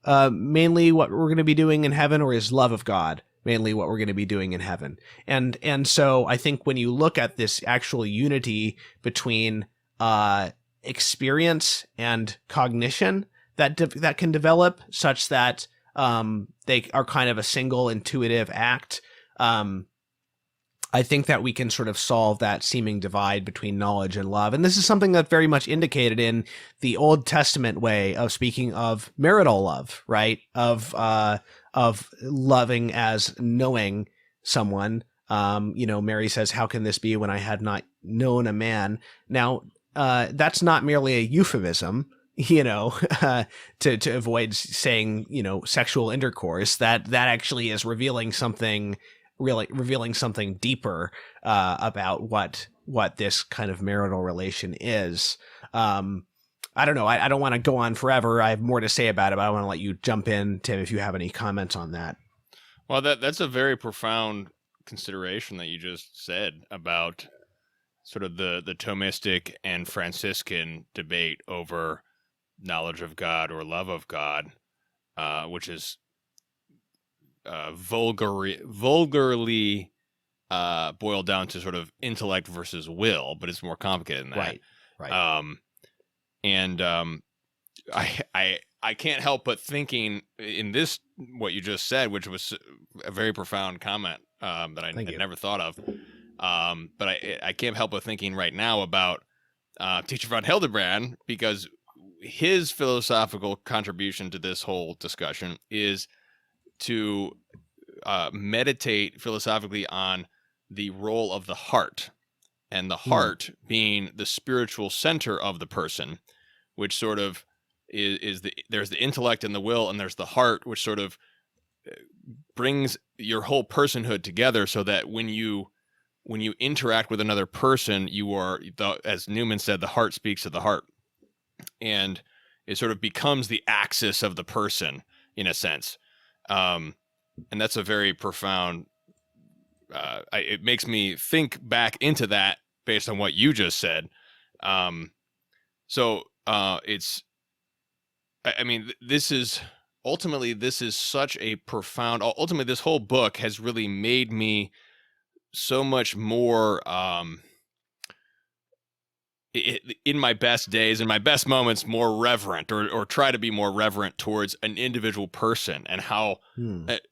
mainly what we're going to be doing in heaven, or is love of God mainly what we're going to be doing in heaven? And so I think when you look at this actual unity between experience and cognition that can develop such that they are kind of a single intuitive act, I think that we can sort of solve that seeming divide between knowledge and love. And this is something that's very much indicated in the Old Testament way of speaking of marital love, right? Of loving as knowing someone. Mary says, "How can this be when I had not known a man?" Now, that's not merely a euphemism, to avoid saying, sexual intercourse. That actually is revealing something deeper about what this kind of marital relation is. I don't know. I don't want to go on forever. I have more to say about it, but I want to let you jump in, Tim, if you have any comments on that. Well, that's a very profound consideration that you just said about sort of the Thomistic and Franciscan debate over knowledge of God or love of God, which is vulgarly boiled down to sort of intellect versus will, but it's more complicated than that. Right. I can't help but thinking in this, what you just said, which was a very profound comment that I had never thought of. But I can't help but thinking right now about Teacher von Hildebrand, because his philosophical contribution to this whole discussion is to meditate philosophically on the role of the heart, and the heart being the spiritual center of the person, which sort of there's the intellect and the will, and there's the heart, which sort of brings your whole personhood together, so that when you interact with another person, you are, as Newman said, the heart speaks to the heart, and it sort of becomes the axis of the person in a sense. And that's a very profound, it makes me think back into that based on what you just said. This is such a profound, ultimately this whole book has really made me so much more, in my best days, in my best moments, more reverent, or try to be more reverent towards an individual person, and how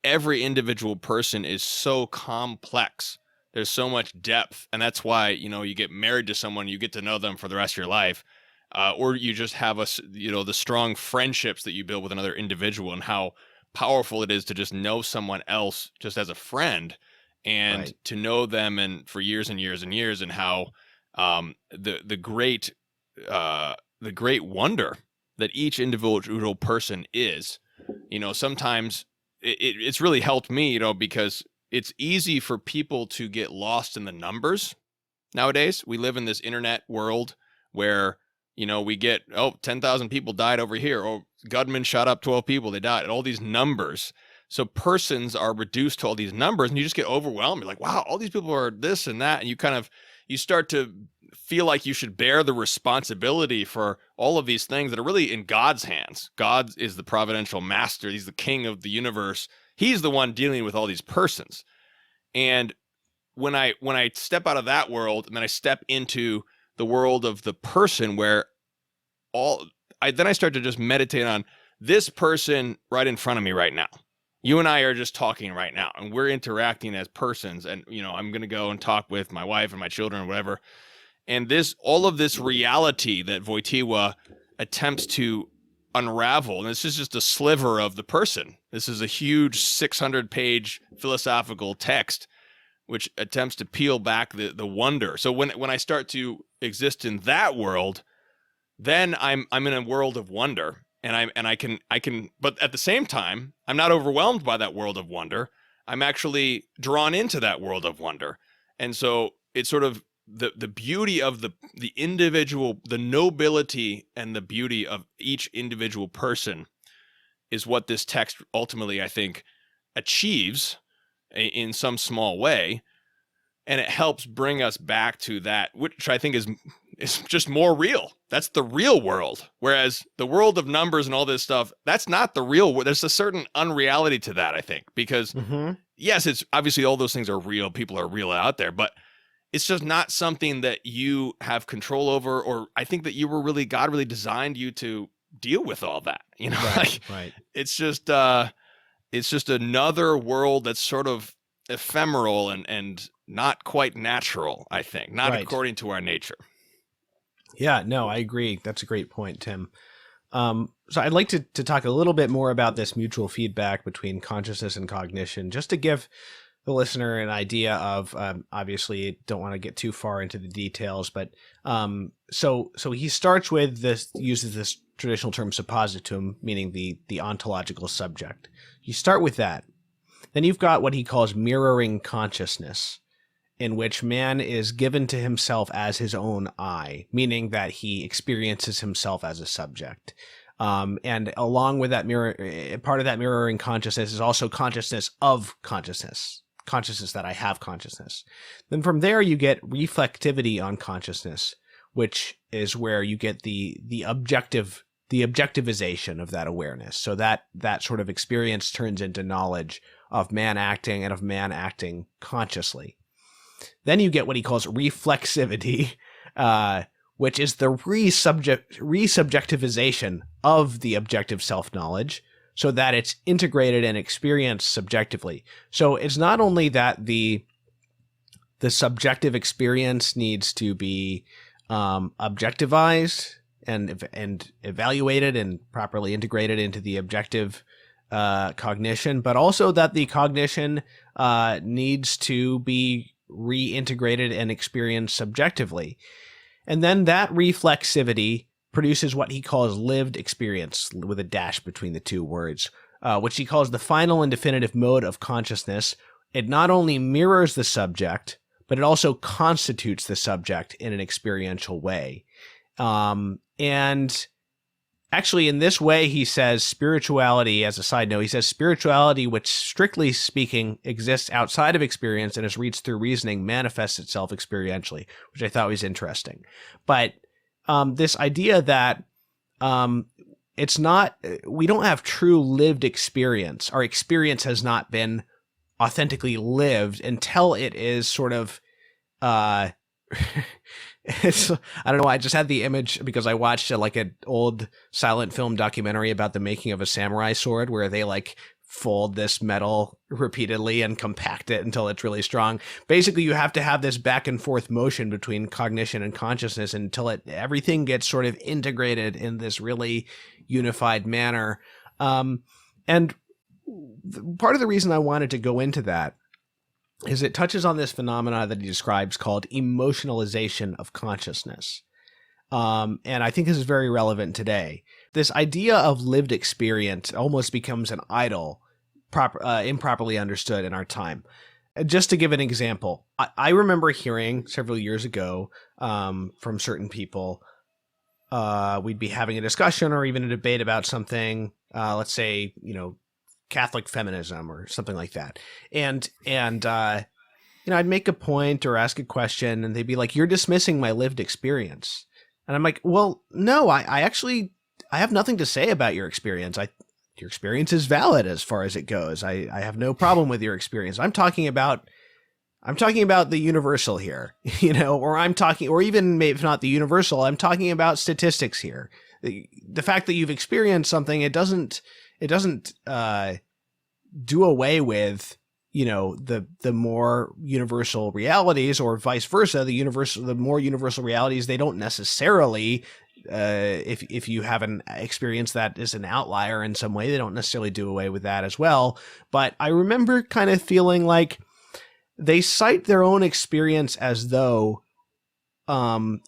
every individual person is so complex. There's so much depth, and that's why, you get married to someone, you get to know them for the rest of your life, or you just have the strong friendships that you build with another individual, and how powerful it is to just know someone else just as a friend, and to know them and for years and years and years, and how the great wonder that each individual person is. Sometimes it's really helped me, because it's easy for people to get lost in the numbers nowadays. We live in this internet world where, we get, 10,000 people died over here, or gunmen shot up 12 people, they died, and all these numbers. So persons are reduced to all these numbers, and you just get overwhelmed. You're like, wow, all these people are this and that. And you start to feel like you should bear the responsibility for all of these things that are really in God's hands. God is the providential master. He's the king of the universe. He's the one dealing with all these persons. And when I step out of that world, and then I step into the world of the person, where then I start to just meditate on this person right in front of me right now. You and I are just talking right now, and we're interacting as persons. And, I'm going to go and talk with my wife and my children or whatever. And all of this reality that Wojtyła attempts to unravel, and this is just a sliver of the person. This is a huge 600-page philosophical text which attempts to peel back the wonder. So when I start to exist in that world, then I'm in a world of wonder. And I can, but at the same time, I'm not overwhelmed by that world of wonder. I'm actually drawn into that world of wonder. And so it's sort of the beauty of the individual, the nobility and the beauty of each individual person is what this text ultimately, I think, achieves in some small way. And it helps bring us back to that, which I think is just more real. That's the real world. Whereas the world of numbers and all this stuff, that's not the real world. There's a certain unreality to that, I think, because yes, it's obviously all those things are real. People are real out there, but it's just not something that you have control over, or I think that God really designed you to deal with all that, Right. It's just another world that's sort of ephemeral and not quite natural, I think, not according to our nature. Yeah, no, I agree. That's a great point, Tim. So I'd like to talk a little bit more about this mutual feedback between consciousness and cognition, just to give the listener an idea of, obviously don't want to get too far into the details, but so he starts with this, uses this traditional term suppositum, meaning the ontological subject. You start with that. Then you've got what he calls mirroring consciousness, in which man is given to himself as his own I, meaning that he experiences himself as a subject. And along with that part of that mirroring consciousness is also consciousness of consciousness that I have consciousness. Then from there you get reflectivity on consciousness, which is where you get the objectivization of that awareness. So that sort of experience turns into knowledge of man acting, and of man acting consciously. Then you get what he calls reflexivity, which is the resubjectivization of the objective self-knowledge, so that it's integrated and experienced subjectively. So it's not only that the subjective experience needs to be objectivized and evaluated and properly integrated into the objective cognition, but also that the cognition needs to be reintegrated and experienced subjectively. And then that reflexivity produces what he calls lived experience, with a dash between the two words, which he calls the final and definitive mode of consciousness. It not only mirrors the subject, but it also constitutes the subject in an experiential way. And actually, in this way, he says spirituality, as a side note, he says spirituality, which strictly speaking exists outside of experience and is reached through reasoning, manifests itself experientially, which I thought was interesting. But this idea that it's not, we don't have true lived experience. Our experience has not been authentically lived until it is sort of, it's, I don't know. I just had the image because I watched like an old silent film documentary about the making of a samurai sword, where they like fold this metal repeatedly and compact it until it's really strong. Basically, you have to have this back and forth motion between cognition and consciousness until everything gets sort of integrated in this really unified manner. And part of the reason I wanted to go into that is it touches on this phenomena that he describes called emotionalization of consciousness. And I think this is very relevant today. This idea of lived experience almost becomes an idol, improperly understood in our time. Just to give an example, I remember hearing several years ago from certain people, we'd be having a discussion or even a debate about something, let's say, Catholic feminism or something like that. And I'd make a point or ask a question and they'd be like, "You're dismissing my lived experience." And I'm like, well, no, I actually have nothing to say about your experience. Your experience is valid as far as it goes. I have no problem with your experience. I'm talking about the universal here, or even maybe if not the universal, I'm talking about statistics here. The fact that you've experienced something, it doesn't do away with, the more universal realities, or vice versa. The more universal realities, they don't necessarily, if you have an experience that is an outlier in some way, they don't necessarily do away with that as well. But I remember kind of feeling like they cite their own experience as though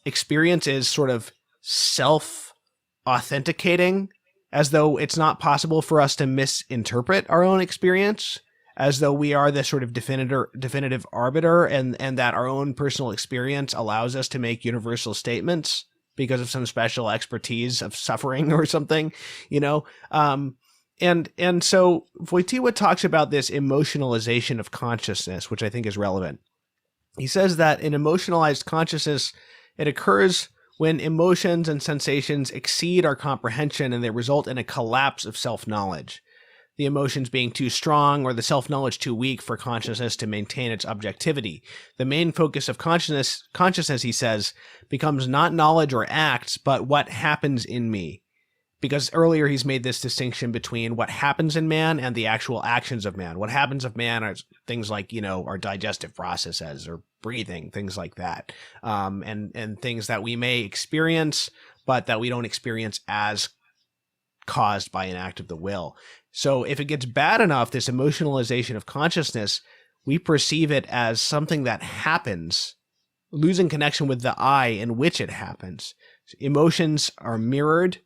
experience is sort of self-authenticating, as though it's not possible for us to misinterpret our own experience, as though we are the sort of definitive arbiter, and that our own personal experience allows us to make universal statements because of some special expertise of suffering or something, and so Wojtyła talks about this emotionalization of consciousness, which I think is relevant. He says that in emotionalized consciousness, it occurs when emotions and sensations exceed our comprehension and they result in a collapse of self-knowledge. The emotions being too strong or the self-knowledge too weak for consciousness to maintain its objectivity. The main focus of consciousness, he says, becomes not knowledge or acts, but what happens in me. Because earlier he's made this distinction between what happens in man and the actual actions of man. What happens of man are things like, our digestive processes or breathing, things like that. And things that we may experience, but that we don't experience as caused by an act of the will. So if it gets bad enough, this emotionalization of consciousness, we perceive it as something that happens, losing connection with the I in which it happens. Emotions are mirrored.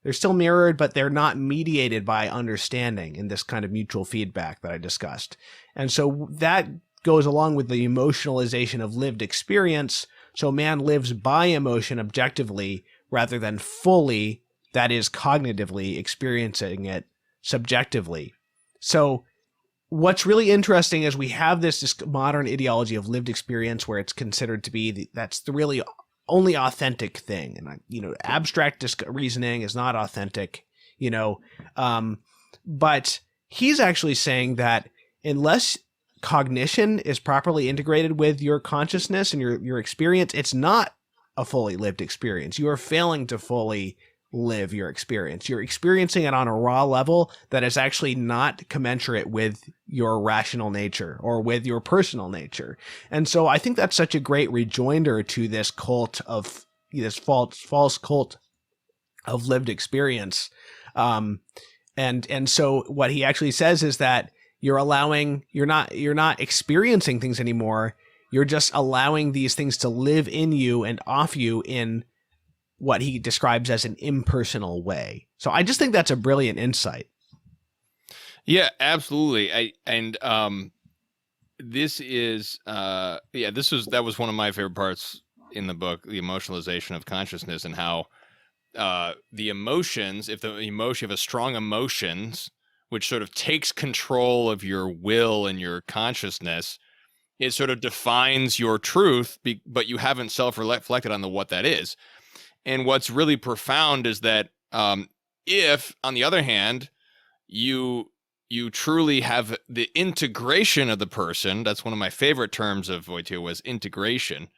They're still mirrored, but they're not mediated by understanding in this kind of mutual feedback that I discussed. And so that goes along with the emotionalization of lived experience. So man lives by emotion objectively rather than fully, that is, cognitively experiencing it subjectively. So what's really interesting is we have this modern ideology of lived experience where it's considered to be that's the really only authentic thing. And, abstract reasoning is not authentic, but he's actually saying that unless cognition is properly integrated with your consciousness and your experience, it's not a fully lived experience. You are failing to fully live your experience. You're experiencing it on a raw level that is actually not commensurate with your rational nature or with your personal nature. And so I think that's such a great rejoinder to this cult of this false cult of lived experience. And so what he actually says is that you're not experiencing things anymore. You're just allowing these things to live in you and off you in what he describes as an impersonal way. So I just think that's a brilliant insight. Yeah, absolutely. This is that was one of my favorite parts in the book, the emotionalization of consciousness, and how the emotions, if you have a strong emotions, which sort of takes control of your will and your consciousness, it sort of defines your truth, but you haven't self-reflected on what that is. And what's really profound is that if, on the other hand, you truly have the integration of the person, that's one of my favorite terms of Wojtyła, was integration.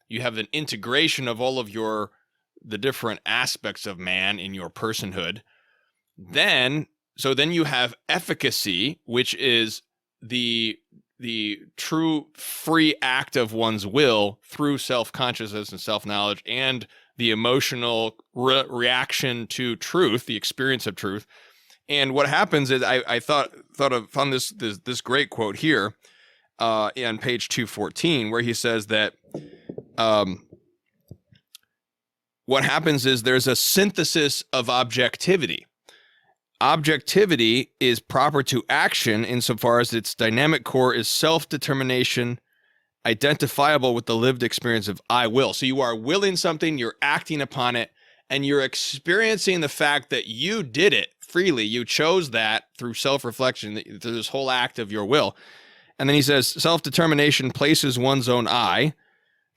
You have an integration of all of the different aspects of man in your personhood. Then you have efficacy, which is the true free act of one's will through self-consciousness and self-knowledge, and the emotional reaction to truth, the experience of truth. And what happens is I found this great quote here on page 214, where he says that what happens is there's a synthesis of objectivity. Objectivity is proper to action insofar as its dynamic core is self-determination, identifiable with the lived experience of I will. So you are willing something, you're acting upon it, and you're experiencing the fact that you did it freely. You chose that through self-reflection, through this whole act of your will. And then he says, self-determination places one's own I,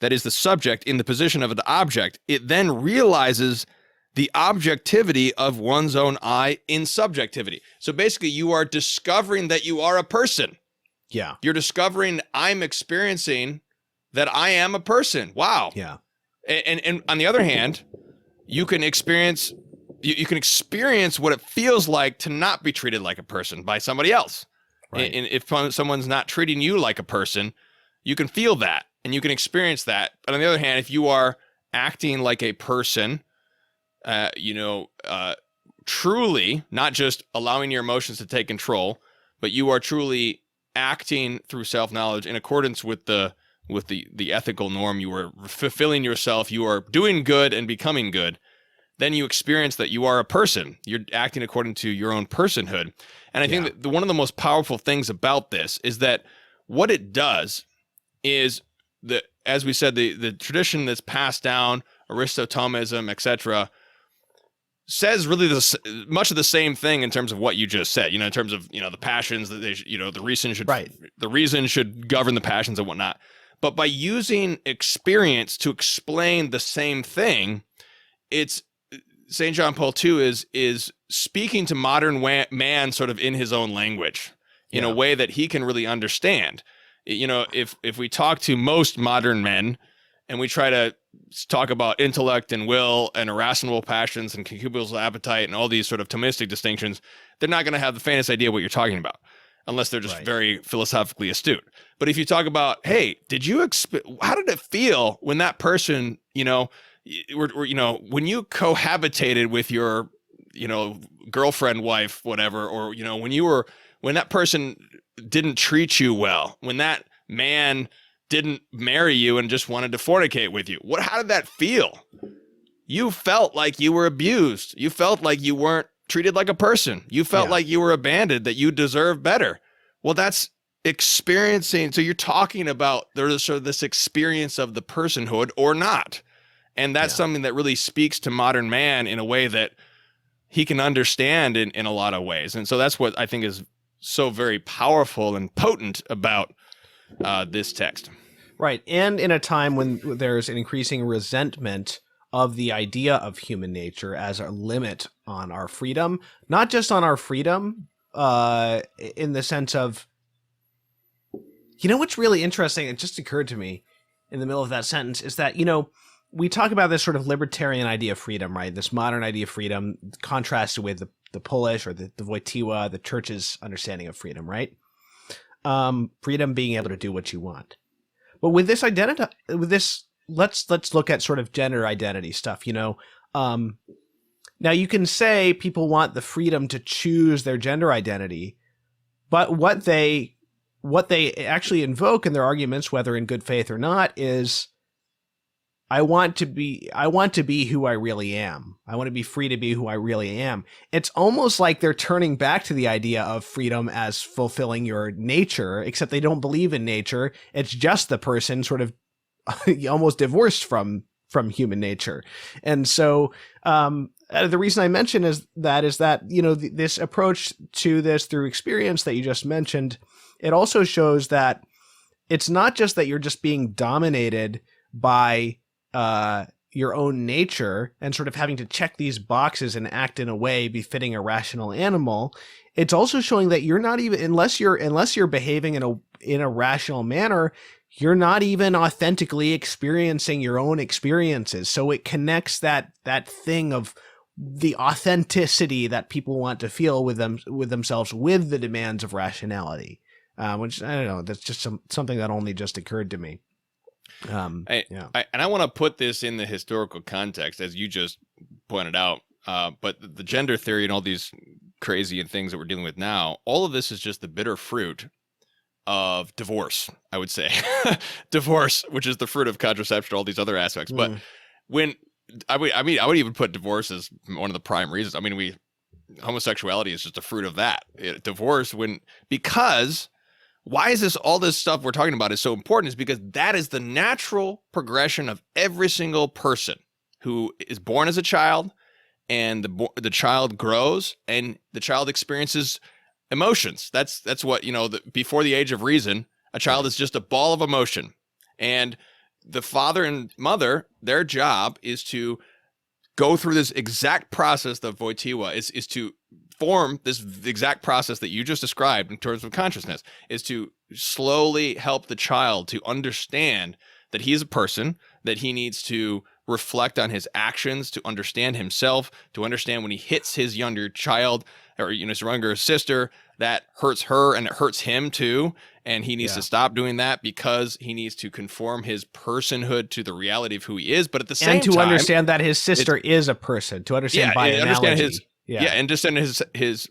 that is the subject, in the position of the object. It then realizes the objectivity of one's own I in subjectivity. So basically, you are discovering that you are a person. Yeah. You're discovering I'm experiencing that I am a person. Wow. Yeah. And on the other hand, you can experience what it feels like to not be treated like a person by somebody else. Right. And if someone's not treating you like a person, you can feel that and you can experience that. But on the other hand, if you are acting like a person, truly, not just allowing your emotions to take control, but you are truly acting through self-knowledge in accordance with the ethical norm. You are fulfilling yourself. You are doing good and becoming good. Then you experience that you are a person. You're acting according to your own personhood. And I think that one of the most powerful things about this is that what it does is that, as we said, the tradition that's passed down, Aristotomism, etc., says really much of the same thing in terms of what you just said. In terms of the passions, that the reason should govern the passions and whatnot. But by using experience to explain the same thing, it's St. John Paul II is speaking to modern man sort of in his own language, in a way that he can really understand. If we talk to most modern men and we try to talk about intellect and will and irrational passions and concupiscible appetite and all these sort of Thomistic distinctions, they're not going to have the faintest idea what you're talking about, unless they're just very philosophically astute. But if you talk about, hey, how did it feel when that person, when you cohabitated with your, girlfriend, wife, whatever, or, when that person didn't treat you well, when that man didn't marry you and just wanted to fornicate with you, how did that feel? You felt like you were abused. You felt like you weren't treated like a person. You felt like you were abandoned, that you deserve better. Well, that's experiencing. So you're talking about there's sort of this experience of the personhood or not. And that's something that really speaks to modern man in a way that he can understand in a lot of ways. And so that's what I think is so very powerful and potent about this text. Right. And in a time when there's an increasing resentment of the idea of human nature as a limit on our freedom, not just on our freedom, in the sense of, what's really interesting, it just occurred to me in the middle of that sentence, is that, we talk about this sort of libertarian idea of freedom, right? This modern idea of freedom contrasted with the Polish or the Wojtyła, the church's understanding of freedom, right? Freedom being able to do what you want. But with this identity, let's look at sort of gender identity stuff, now you can say people want the freedom to choose their gender identity, but what they actually invoke in their arguments, whether in good faith or not, is I want to be who I really am. I want to be free to be who I really am. It's almost like they're turning back to the idea of freedom as fulfilling your nature, except they don't believe in nature. It's just the person sort of almost divorced from human nature. And so the reason I mention is that, you know, this approach to this through experience that you just mentioned, it also shows that it's not just that you're just being dominated by your own nature and sort of having to check these boxes and act in a way befitting a rational animal. It's also showing that you're not even, unless you're behaving in a rational manner, you're not even authentically experiencing your own experiences. So it connects that thing of the authenticity that people want to feel with themselves with the demands of rationality, which I don't know. That's just something that only just occurred to me. I want to put this in the historical context, as you just pointed out. But the gender theory and all these crazy things that we're dealing with now, all of this is just the bitter fruit of divorce, I would say. Divorce, which is the fruit of contraception, all these other aspects. But when I would even put divorce as one of the prime reasons. I mean, homosexuality is just a fruit of that. Divorce, because why is all this stuff we're talking about is so important is because that is the natural progression of every single person who is born as a child, and the child grows and the child experiences emotions. That's what, you know, before the age of reason, a child is just a ball of emotion. And the father and mother, their job is to go through this exact process that Wojtyła is to form this exact process that you just described in terms of consciousness, is to slowly help the child to understand that he is a person, that he needs to reflect on his actions, to understand himself, to understand when he hits his younger child or, you know, his younger sister, that hurts her and it hurts him too. And he needs to stop doing that because he needs to conform his personhood to the reality of who he is. But at the same time, understand that his sister is a person, to understand by analogy. Understand his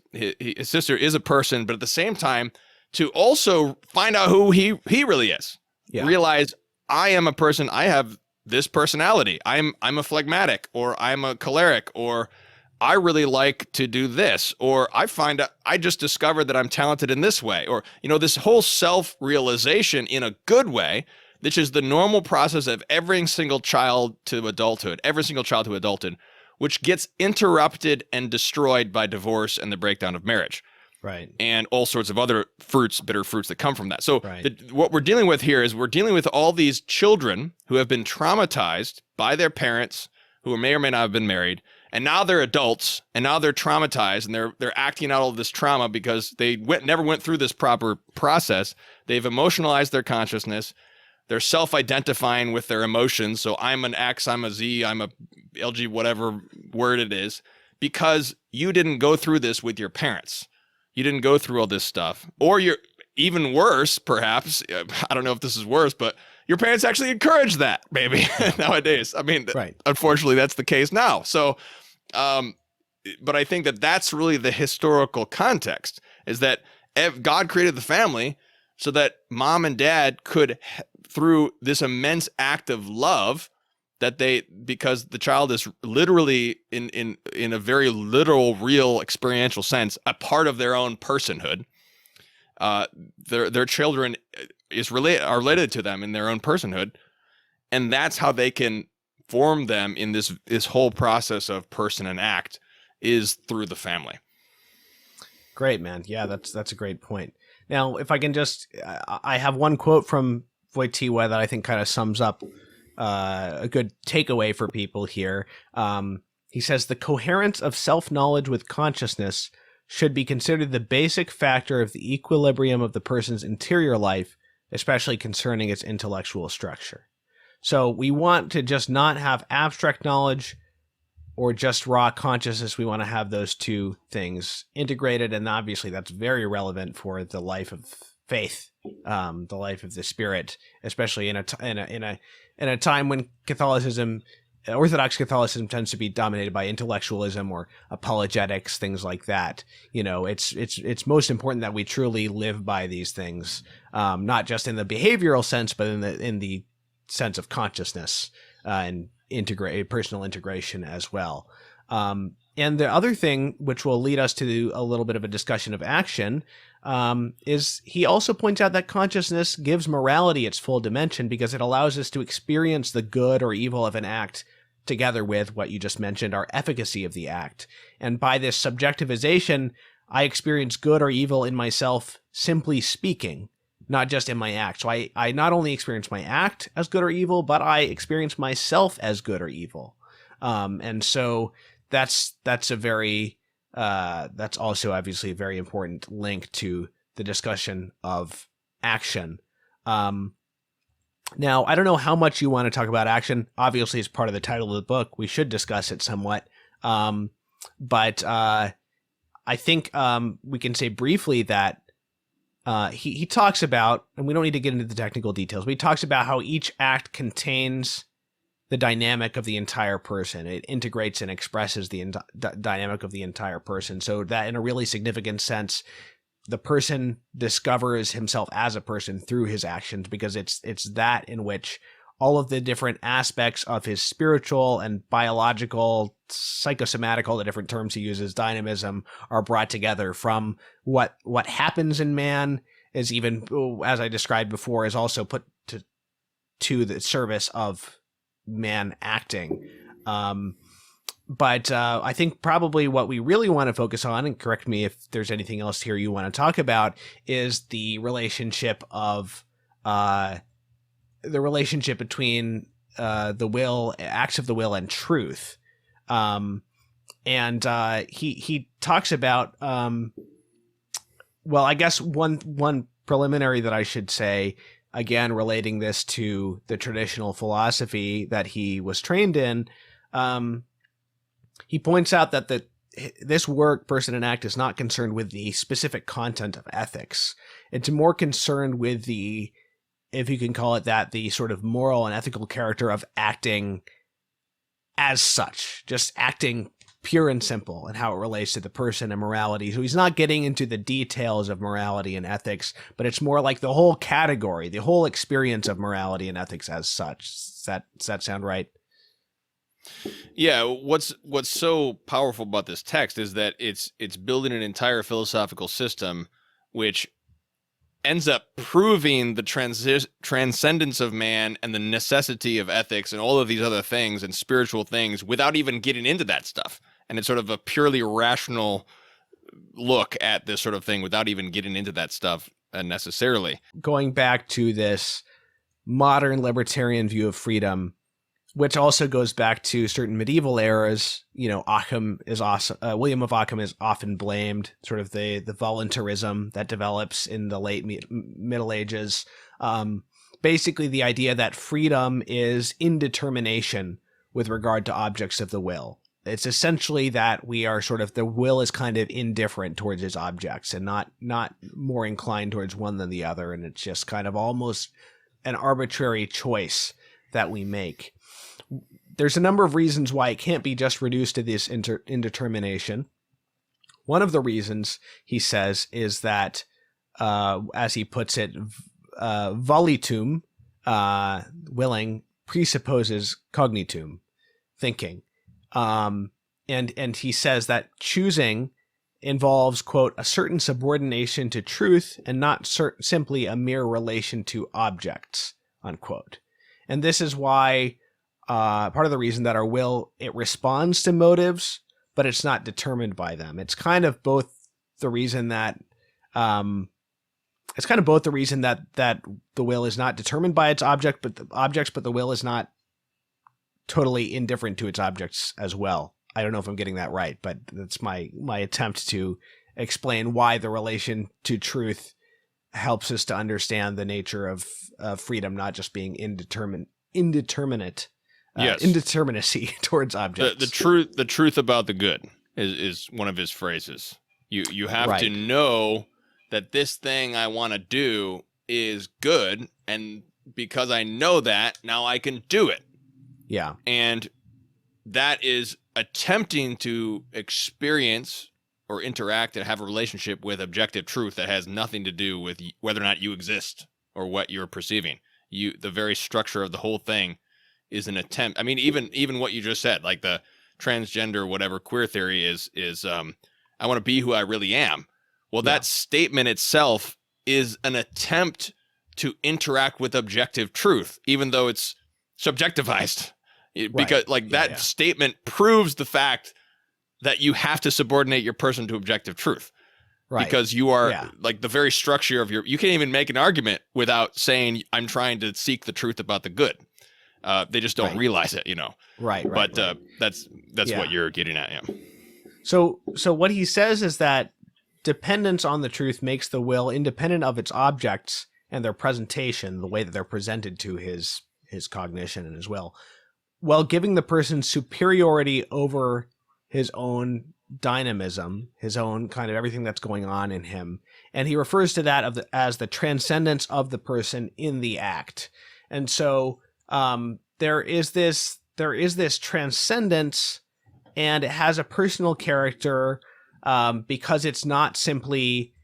sister is a person, but at the same time, to also find out who he really is. Yeah. Realize I am a person. I have this personality. I'm a phlegmatic, or I'm a choleric, or I really like to do this, or I just discovered that I'm talented in this way, or, you know, this whole self-realization in a good way, which is the normal process of every single child to adulthood, which gets interrupted and destroyed by divorce and the breakdown of marriage. Right. And all sorts of other bitter fruits that come from that. So what we're dealing with here is we're dealing with all these children who have been traumatized by their parents, who may or may not have been married, and now they're adults, and now they're traumatized, and they're acting out all of this trauma because they never went through this proper process. They've emotionalized their consciousness. They're self-identifying with their emotions. So I'm an X, I'm a Z, I'm a LG, whatever word it is, because you didn't go through this with your parents. You didn't go through all this stuff. Or you're even worse, perhaps. I don't know if this is worse, but your parents actually encourage that, maybe, nowadays. I mean, Unfortunately, that's the case now. So, but I think that that's really the historical context, is that God created the family so that mom and dad could, through this immense act of love, because the child is literally in a very literal, real, experiential sense, a part of their own personhood. Their children are related to them in their own personhood, and that's how they can form them in this whole process of person and act, is through the family. Great, man. Yeah, that's a great point. Now, if I can I have one quote from Wojtyła that I think kind of sums up a good takeaway for people here. He says, "The coherence of self-knowledge with consciousness should be considered the basic factor of the equilibrium of the person's interior life, especially concerning its intellectual structure." So we want to just not have abstract knowledge or just raw consciousness. We want to have those two things integrated, and obviously that's very relevant for the life of faith, the life of the spirit, especially in a time when Orthodox Catholicism tends to be dominated by intellectualism or apologetics, things like that. You know, it's most important that we truly live by these things, not just in the behavioral sense, but in the sense of consciousness. and integrate personal integration as well. And the other thing, which will lead us to a little bit of a discussion of action, is he also points out that consciousness gives morality its full dimension because it allows us to experience the good or evil of an act together with what you just mentioned, our efficacy of the act. And by this subjectivization, I experience good or evil in myself simply speaking, not just in my act. So I not only experience my act as good or evil, but I experience myself as good or evil. And so that's also obviously a very important link to the discussion of action. Now, I don't know how much you want to talk about action. Obviously, it's part of the title of the book. We should discuss it somewhat. But I think we can say briefly that he talks about, and we don't need to get into the technical details, but he talks about how each act contains the dynamic of the entire person. It integrates and expresses the dynamic of the entire person. So that in a really significant sense, the person discovers himself as a person through his actions, because it's that in which all of the different aspects of his spiritual and biological, psychosomatic, all the different terms he uses, dynamism, are brought together from what happens in man is, even as I described before, is also put to the service of man acting. But I think probably what we really want to focus on, and correct me if there's anything else here you want to talk about, is the relationship of between the will, acts of the will, and truth. And he talks about, well, I guess one preliminary that I should say, again, relating this to the traditional philosophy that he was trained in, he points out that this work, Person and Act, is not concerned with the specific content of ethics. It's more concerned with the, if you can call it that, the sort of moral and ethical character of acting as such, just acting pure and simple, and how it relates to the person and morality. So he's not getting into the details of morality and ethics, but it's more like the whole category, the whole experience of morality and ethics as such. Does that sound right? Yeah, what's so powerful about this text is that it's building an entire philosophical system which ends up proving the transcendence of man and the necessity of ethics and all of these other things and spiritual things without even getting into that stuff. And it's sort of a purely rational look at this sort of thing without even getting into that stuff necessarily. Going back to this modern libertarian view of freedom, which also goes back to certain medieval eras. You know, Occam is William of Ockham is often blamed, sort of the voluntarism that develops in the late Middle Ages. Basically, the idea that freedom is indetermination with regard to objects of the will. It's essentially that we are sort of, the will is kind of indifferent towards its objects and not more inclined towards one than the other, and it's just kind of almost an arbitrary choice that we make. There's a number of reasons why it can't be just reduced to this indetermination. One of the reasons, he says, is that, as he puts it, volitum, willing, presupposes cognitum, thinking. And he says that choosing involves, quote, a certain subordination to truth and not simply a mere relation to objects, unquote. And this is why part of the reason that our will, it responds to motives, but it's not determined by them. It's kind of both the reason that the will is not determined by its object, but the will is not totally indifferent to its objects as well. I don't know if I'm getting that right, but that's my attempt to explain why the relation to truth helps us to understand the nature of freedom, not just being indeterminate. Yes. Indeterminacy towards objects. The truth about the good is one of his phrases. You have to know that this thing I want to do is good, and because I know that, now I can do it. Yeah. And that is attempting to experience or interact and have a relationship with objective truth that has nothing to do with whether or not you exist or what you're perceiving. The very structure of the whole thing is an attempt. I mean, even what you just said, like the transgender, whatever queer theory is I want to be who I really am. Well, that statement itself is an attempt to interact with objective truth, even though it's subjectivized. Because that statement proves the fact that you have to subordinate your person to objective truth. Right. Because you are like the very structure of you can't even make an argument without saying I'm trying to seek the truth about the good. They just don't realize it, Right. But that's what you're getting at. Yeah. So what he says is that dependence on the truth makes the will independent of its objects and their presentation, the way that they're presented to his cognition and his will, while giving the person superiority over his own dynamism, his own kind of everything that's going on in him. And he refers to that as the transcendence of the person in the act. And so there is this transcendence, and it has a personal character because it's not simply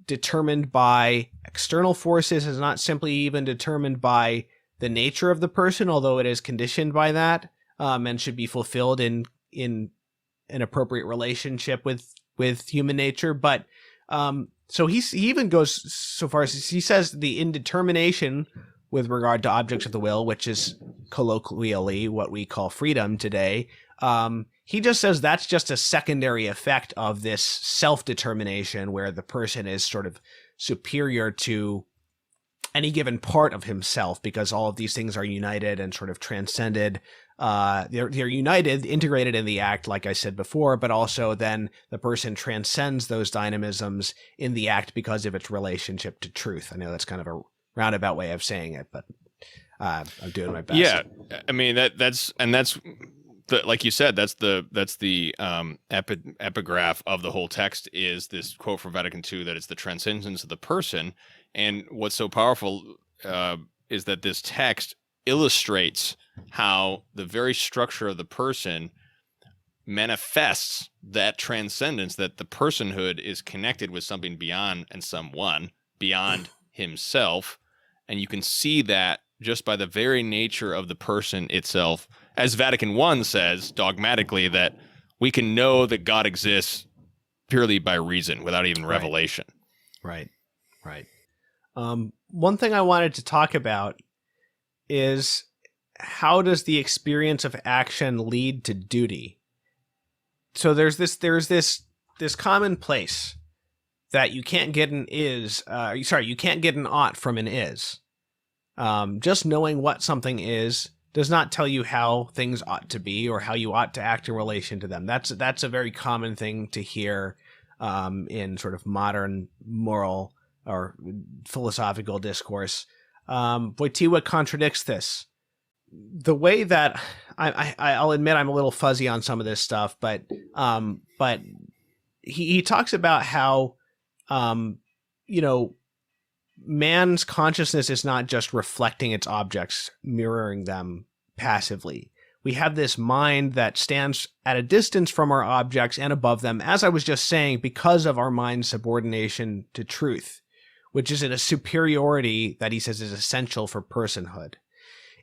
determined by external forces. It's not simply even determined by the nature of the person, although it is conditioned by that and should be fulfilled in an appropriate relationship with human nature. But so he even goes so far as he says the indetermination with regard to objects of the will, which is colloquially what we call freedom today. He just says that's just a secondary effect of this self-determination where the person is sort of superior to any given part of himself because all of these things are united and sort of transcended. They're united, integrated in the act, like I said before, but also then the person transcends those dynamisms in the act because of its relationship to truth. I know that's kind of a roundabout way of saying it, but I'm doing my best. Yeah, I mean that's like you said, that's the epigraph of the whole text is this quote from Vatican II that it's the transcendence of the person. And what's so powerful is that this text illustrates how the very structure of the person manifests that transcendence, that the personhood is connected with something beyond and someone beyond himself. And you can see that just by the very nature of the person itself. As Vatican I says dogmatically, that we can know that God exists purely by reason without even revelation. Right. One thing I wanted to talk about is how does the experience of action lead to duty? So there's this common place that you can't get an you can't get an ought from an is. Just knowing what something is does not tell you how things ought to be or how you ought to act in relation to them. That's a very common thing to hear in sort of modern moral or philosophical discourse. Wojtyła contradicts this. The way that I'll admit I'm a little fuzzy on some of this stuff, but he talks about how man's consciousness is not just reflecting its objects, mirroring them passively. We have this mind that stands at a distance from our objects and above them, as I was just saying, because of our mind's subordination to truth, which is a superiority that he says is essential for personhood.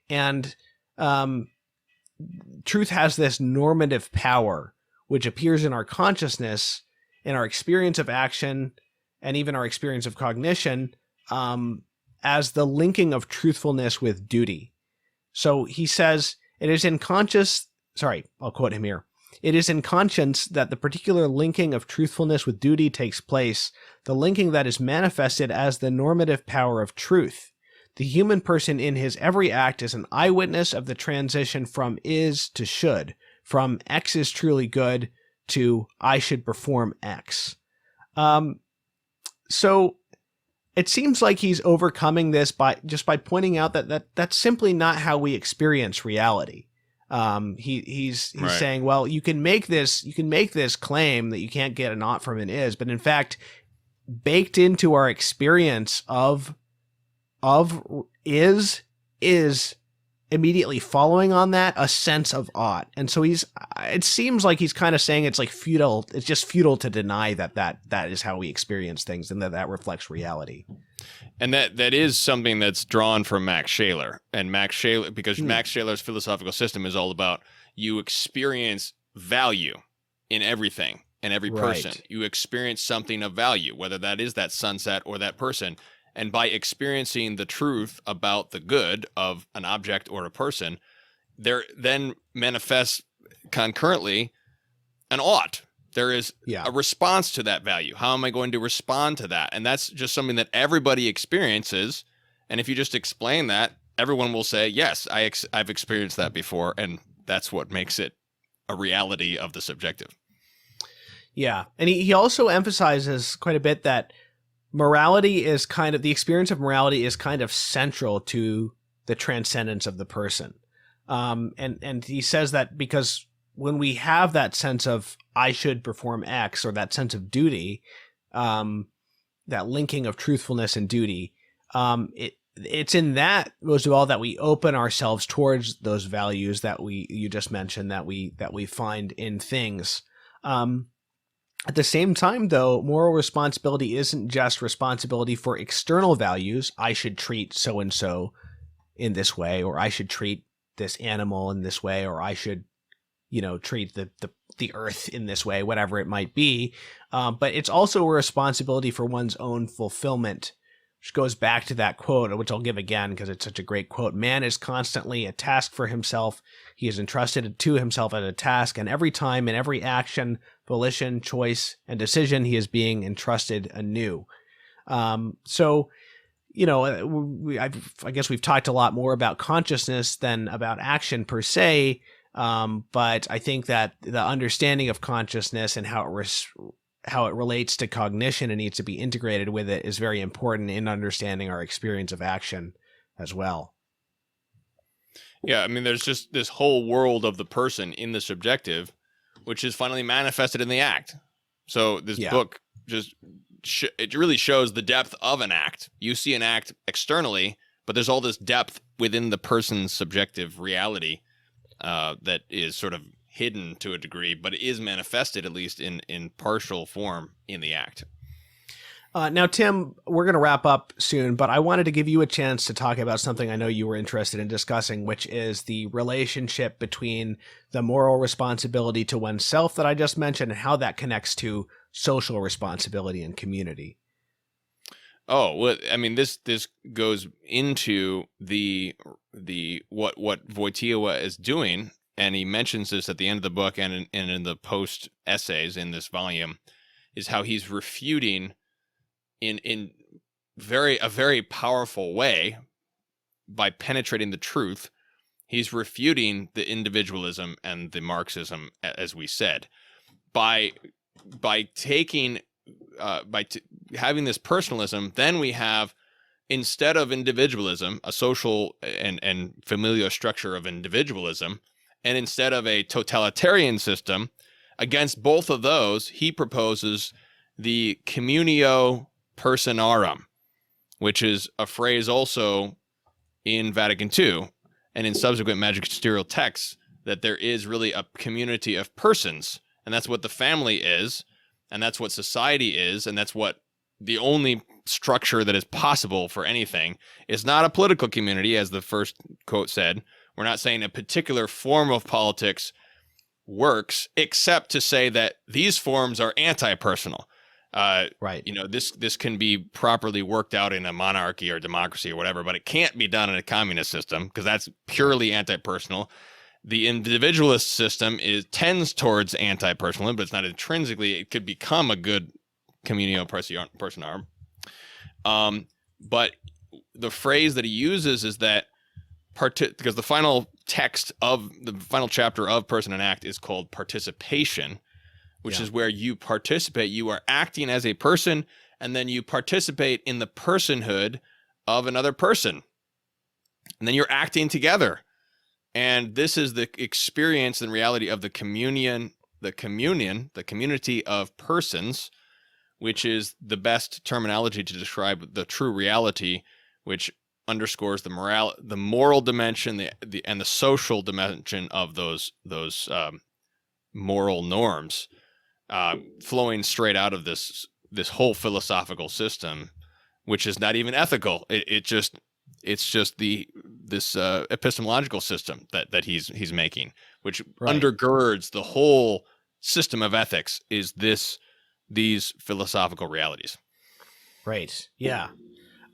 And truth has this normative power, which appears in our consciousness, in our experience of action, and even our experience of cognition, as the linking of truthfulness with duty. So he says, I'll quote him here. It is in conscience that the particular linking of truthfulness with duty takes place, the linking that is manifested as the normative power of truth. The human person in his every act is an eyewitness of the transition from is to should, from X is truly good to I should perform X. So it seems like he's overcoming this by pointing out that that's simply not how we experience reality. He's saying, well, you can make this claim that you can't get an ought from an is, but in fact, baked into our experience of is immediately following on that a sense of ought. And so it seems like he's kind of saying it's like futile. It's just futile to deny that is how we experience things and that reflects reality. And that is something that's drawn from Max Scheler. And Max Scheler, because Max Scheler's philosophical system is all about you experience value in everything and every person. Right. You experience something of value, whether that is that sunset or that person. And by experiencing the truth about the good of an object or a person, there then manifests concurrently an ought. There is a response to that value. How am I going to respond to that? And that's just something that everybody experiences. And if you just explain that, everyone will say, yes, I've experienced that before. And that's what makes it a reality of the subjective. Yeah. And he also emphasizes quite a bit that morality is the experience of morality is kind of central to the transcendence of the person. And he says that because when we have that sense of I should perform X, or that sense of duty, that linking of truthfulness and duty, it's in that most of all that we open ourselves towards those values that you just mentioned that we find in things. At the same time, though, moral responsibility isn't just responsibility for external values. I should treat so-and-so in this way, or I should treat this animal in this way, or I should, treat the earth in this way, whatever it might be. But it's also a responsibility for one's own fulfillment, which goes back to that quote, which I'll give again because it's such a great quote. Man is constantly a task for himself. He is entrusted to himself as a task, and every time in every action, volition, choice, and decision, he is being entrusted anew. So, I guess we've talked a lot more about consciousness than about action per se, but I think that the understanding of consciousness and how it relates to cognition and needs to be integrated with it is very important in understanding our experience of action as well. Yeah, I mean, there's just this whole world of the person in the subjective, which is finally manifested in the act. So this book just it really shows the depth of an act. You see an act externally, but there's all this depth within the person's subjective reality that is sort of hidden to a degree, but it is manifested at least in partial form in the act. Now, Tim, we're going to wrap up soon, but I wanted to give you a chance to talk about something I know you were interested in discussing, which is the relationship between the moral responsibility to oneself that I just mentioned and how that connects to social responsibility and community. Oh, well, I mean, this goes into the what Wojtyła is doing, and he mentions this at the end of the book and in the post essays in this volume, is how he's refuting in a very powerful way, by penetrating the truth, he's refuting the individualism and the Marxism, as we said, by taking having this personalism. Then we have, instead of individualism, a social and familial structure of individualism, and instead of a totalitarian system, against both of those, he proposes the communio personarum, which is a phrase also in Vatican II and in subsequent magisterial texts, that there is really a community of persons, and that's what the family is, and that's what society is, and that's what the only structure that is possible for anything. Is not a political community, as the first quote said. We're not saying a particular form of politics works, except to say that these forms are anti-personal. Right. This can be properly worked out in a monarchy or democracy or whatever, but it can't be done in a communist system because that's purely anti-personal. The individualist system tends towards anti-personal, but it's not intrinsically. It could become a good communio personarum. But the phrase that he uses is that because the final text of the final chapter of Person and Act is called participation, which is where you participate. You are acting as a person, and then you participate in the personhood of another person. And then you're acting together. And this is the experience and reality of the community of persons, which is the best terminology to describe the true reality, which underscores the moral dimension, and the social dimension of those moral norms, flowing straight out of this whole philosophical system, which is not even ethical. It's just this epistemological system that he's making, which undergirds the whole system of ethics, is these philosophical realities. Right. Yeah.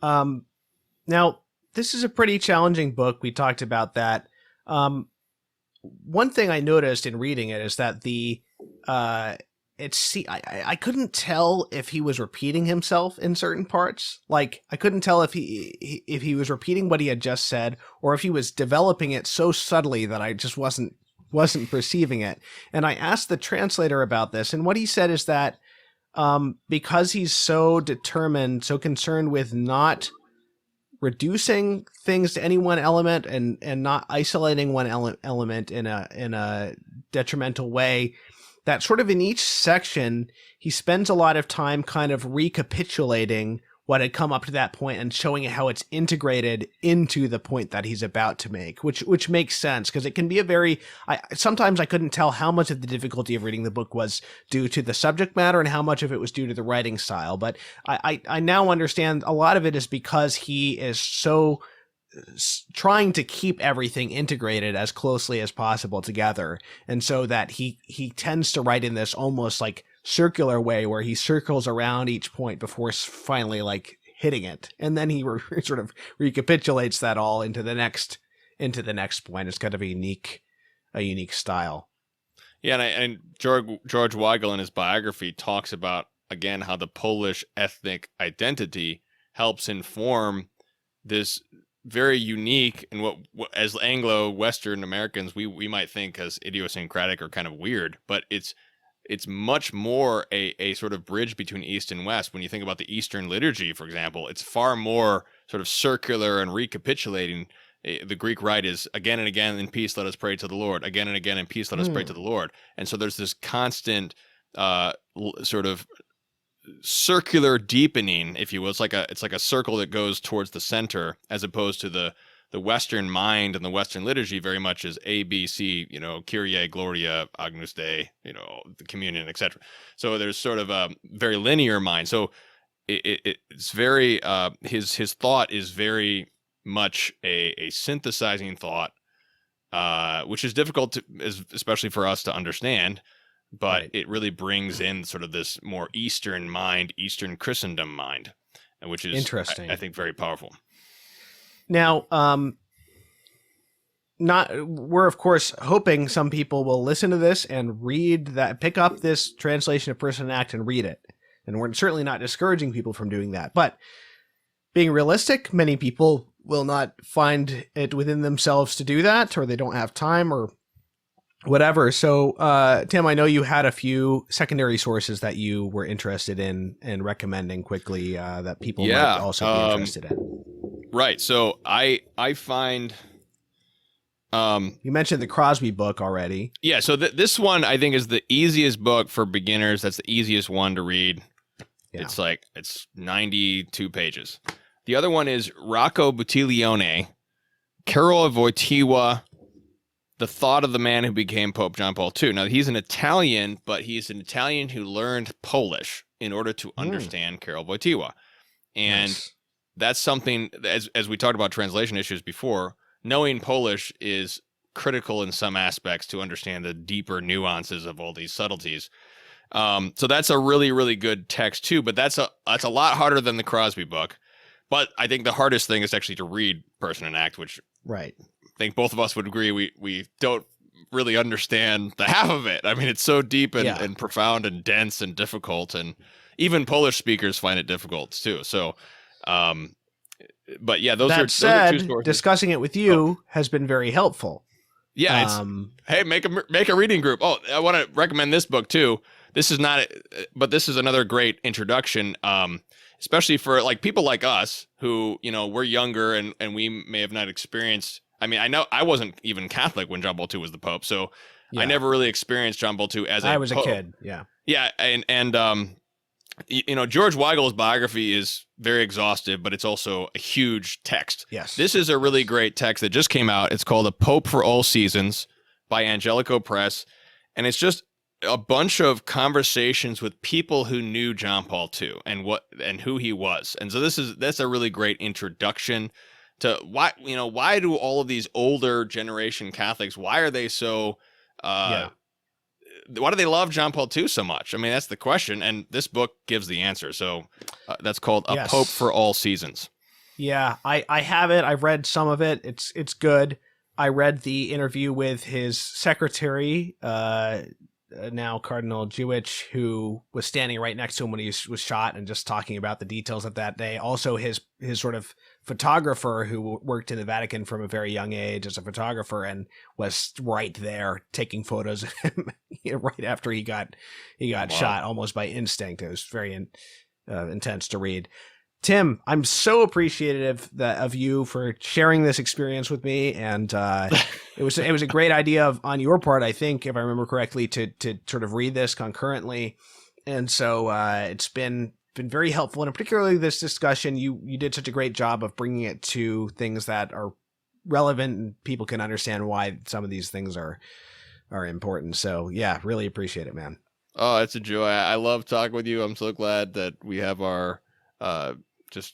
Now, this is a pretty challenging book. We talked about that. One thing I noticed in reading it is that I couldn't tell if he was repeating himself in certain parts. Like, I couldn't tell if he was repeating what he had just said, or if he was developing it so subtly that I just wasn't perceiving it. And I asked the translator about this, and what he said is that because he's so determined, so concerned with not reducing things to any one element and not isolating one element in a detrimental way, that sort of in each section, he spends a lot of time kind of recapitulating what had come up to that point and showing how it's integrated into the point that he's about to make, which makes sense, because it can be sometimes I couldn't tell how much of the difficulty of reading the book was due to the subject matter and how much of it was due to the writing style. But I now understand a lot of it is because he is so trying to keep everything integrated as closely as possible together. And so that he tends to write in this almost like circular way where he circles around each point before finally like hitting it. And then he sort of recapitulates that all into the next point. It's kind of a unique style. Yeah. And George Weigel in his biography talks about, again, how the Polish ethnic identity helps inform this very unique, and what as Anglo-Western Americans we might think as idiosyncratic or kind of weird, but it's much more a sort of bridge between East and West. When you think about the Eastern liturgy, for example, it's far more sort of circular and recapitulating. The Greek rite is again and again, in peace let us pray to the Lord. Again and again, in peace let us pray to the Lord. And so there's this constant sort of circular deepening, if you will. It's like a circle that goes towards the center, as opposed to the Western mind and the Western liturgy very much is A, B, C, Kyrie, Gloria, Agnus Dei, the communion, etc. So there's sort of a very linear mind. So it's very his thought is very much a synthesizing thought, which is difficult especially for us to understand. But it really brings in sort of this more Eastern mind, Eastern Christendom mind, which is interesting. I think very powerful. Now, we're of course hoping some people will listen to this and pick up this translation of Person and Act and read it. And we're certainly not discouraging people from doing that. But being realistic, many people will not find it within themselves to do that, or they don't have time or whatever. So, Tim, I know you had a few secondary sources that you were interested in and recommending quickly that people might also be interested in. Right. So I find... you mentioned the Crosby book already. Yeah. So this one I think is the easiest book for beginners. That's the easiest one to read. Yeah. It's 92 pages. The other one is Rocco Buttiglione, Karol Wojtyła, The Thought of the Man Who Became Pope John Paul II. Now, he's an Italian, but he's an Italian who learned Polish in order to understand Karol Wojtyła. And that's something, as we talked about translation issues before, knowing Polish is critical in some aspects to understand the deeper nuances of all these subtleties. So that's a really, really good text too, but that's a lot harder than the Crosby book. But I think the hardest thing is actually to read Person and Act, which I think both of us would agree we don't really understand the half of it. I mean, it's so deep and profound and dense and difficult, and even Polish speakers find it difficult too. So, but yeah, those are two sources. Discussing it with you has been very helpful. Yeah, it's hey, make a reading group. Oh, I want to recommend this book too. This is not, but this is another great introduction. Especially for like people like us who, we're younger and we may have not experienced. I mean, I know I wasn't even Catholic when John Paul II was the Pope, so I never really experienced John Paul II as I was a kid. Yeah, yeah, and George Weigel's biography is very exhaustive, but it's also a huge text. Yes. This is a really great text that just came out. It's called A Pope for All Seasons by Angelico Press. And it's just a bunch of conversations with people who knew John Paul II and who he was. And so that's a really great introduction to why do all of these older generation Catholics, why are they so why do they love John Paul II so much? I mean, that's the question, and this book gives the answer. So that's called A Pope for All Seasons. Yeah, I have it. I've read some of it. It's good. I read the interview with his secretary, now Cardinal Jewish, who was standing right next to him when he was shot and just talking about the details of that day. Also, his sort of photographer who worked in the Vatican from a very young age as a photographer and was right there taking photos of him right after he got shot, almost by instinct. It was very intense to read. Tim, I'm so appreciative of you for sharing this experience with me, and it was a great idea on your part, I think, if I remember correctly, to sort of read this concurrently, and so it's been very helpful, and particularly this discussion. You did such a great job of bringing it to things that are relevant and people can understand why some of these things are important. So yeah, really appreciate it, man. Oh, it's a joy. I love talking with you. I'm so glad that we have our just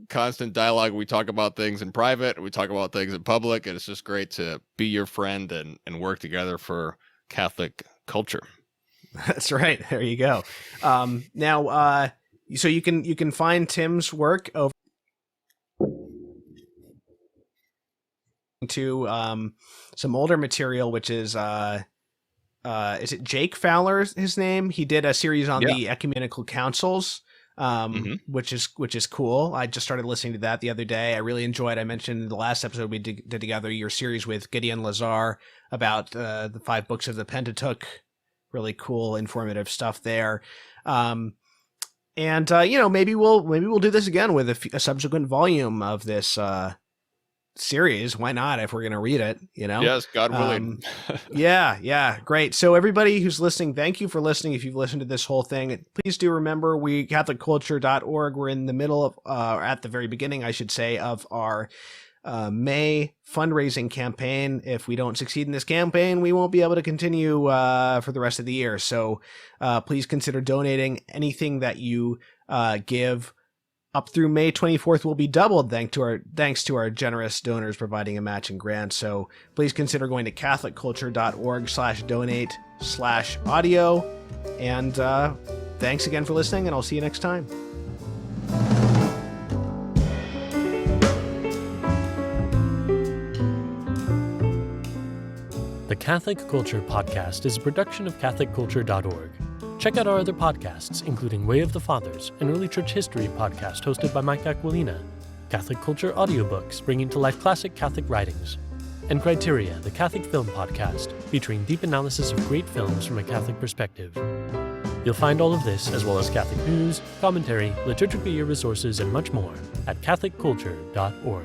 constant dialogue. We talk about things in private, we talk about things in public, and it's just great to be your friend and work together for Catholic culture. That's right. There you go. Now, so you can find Tim's work over to some older material, which is it Jake Fowler, his name? He did a series on the ecumenical councils. Which is cool. I just started listening to that the other day. I really enjoyed. I mentioned in the last episode we did together your series with Gideon Lazar about the 5 books of the Pentateuch. Really cool, informative stuff there. Maybe we'll do this again with a subsequent volume of this series. Why not, if we're going to read it, Yes, God willing. Yeah, great. So everybody who's listening, thank you for listening. If you've listened to this whole thing, please do remember CatholicCulture.org. We're in the middle of, at the very beginning, I should say, of our May fundraising campaign. If we don't succeed in this campaign, we won't be able to continue for the rest of the year. So please consider donating. Anything that you give up through May 24th will be doubled thanks to our generous donors providing a matching grant. So please consider going to catholicculture.org/donate/audio. And thanks again for listening, and I'll see you next time. The Catholic Culture Podcast is a production of catholicculture.org. Check out our other podcasts, including Way of the Fathers, an early church history podcast hosted by Mike Aquilina, Catholic Culture audiobooks bringing to life classic Catholic writings, and Criteria, the Catholic film podcast, featuring deep analysis of great films from a Catholic perspective. You'll find all of this, as well as Catholic news, commentary, liturgical year resources, and much more at catholicculture.org.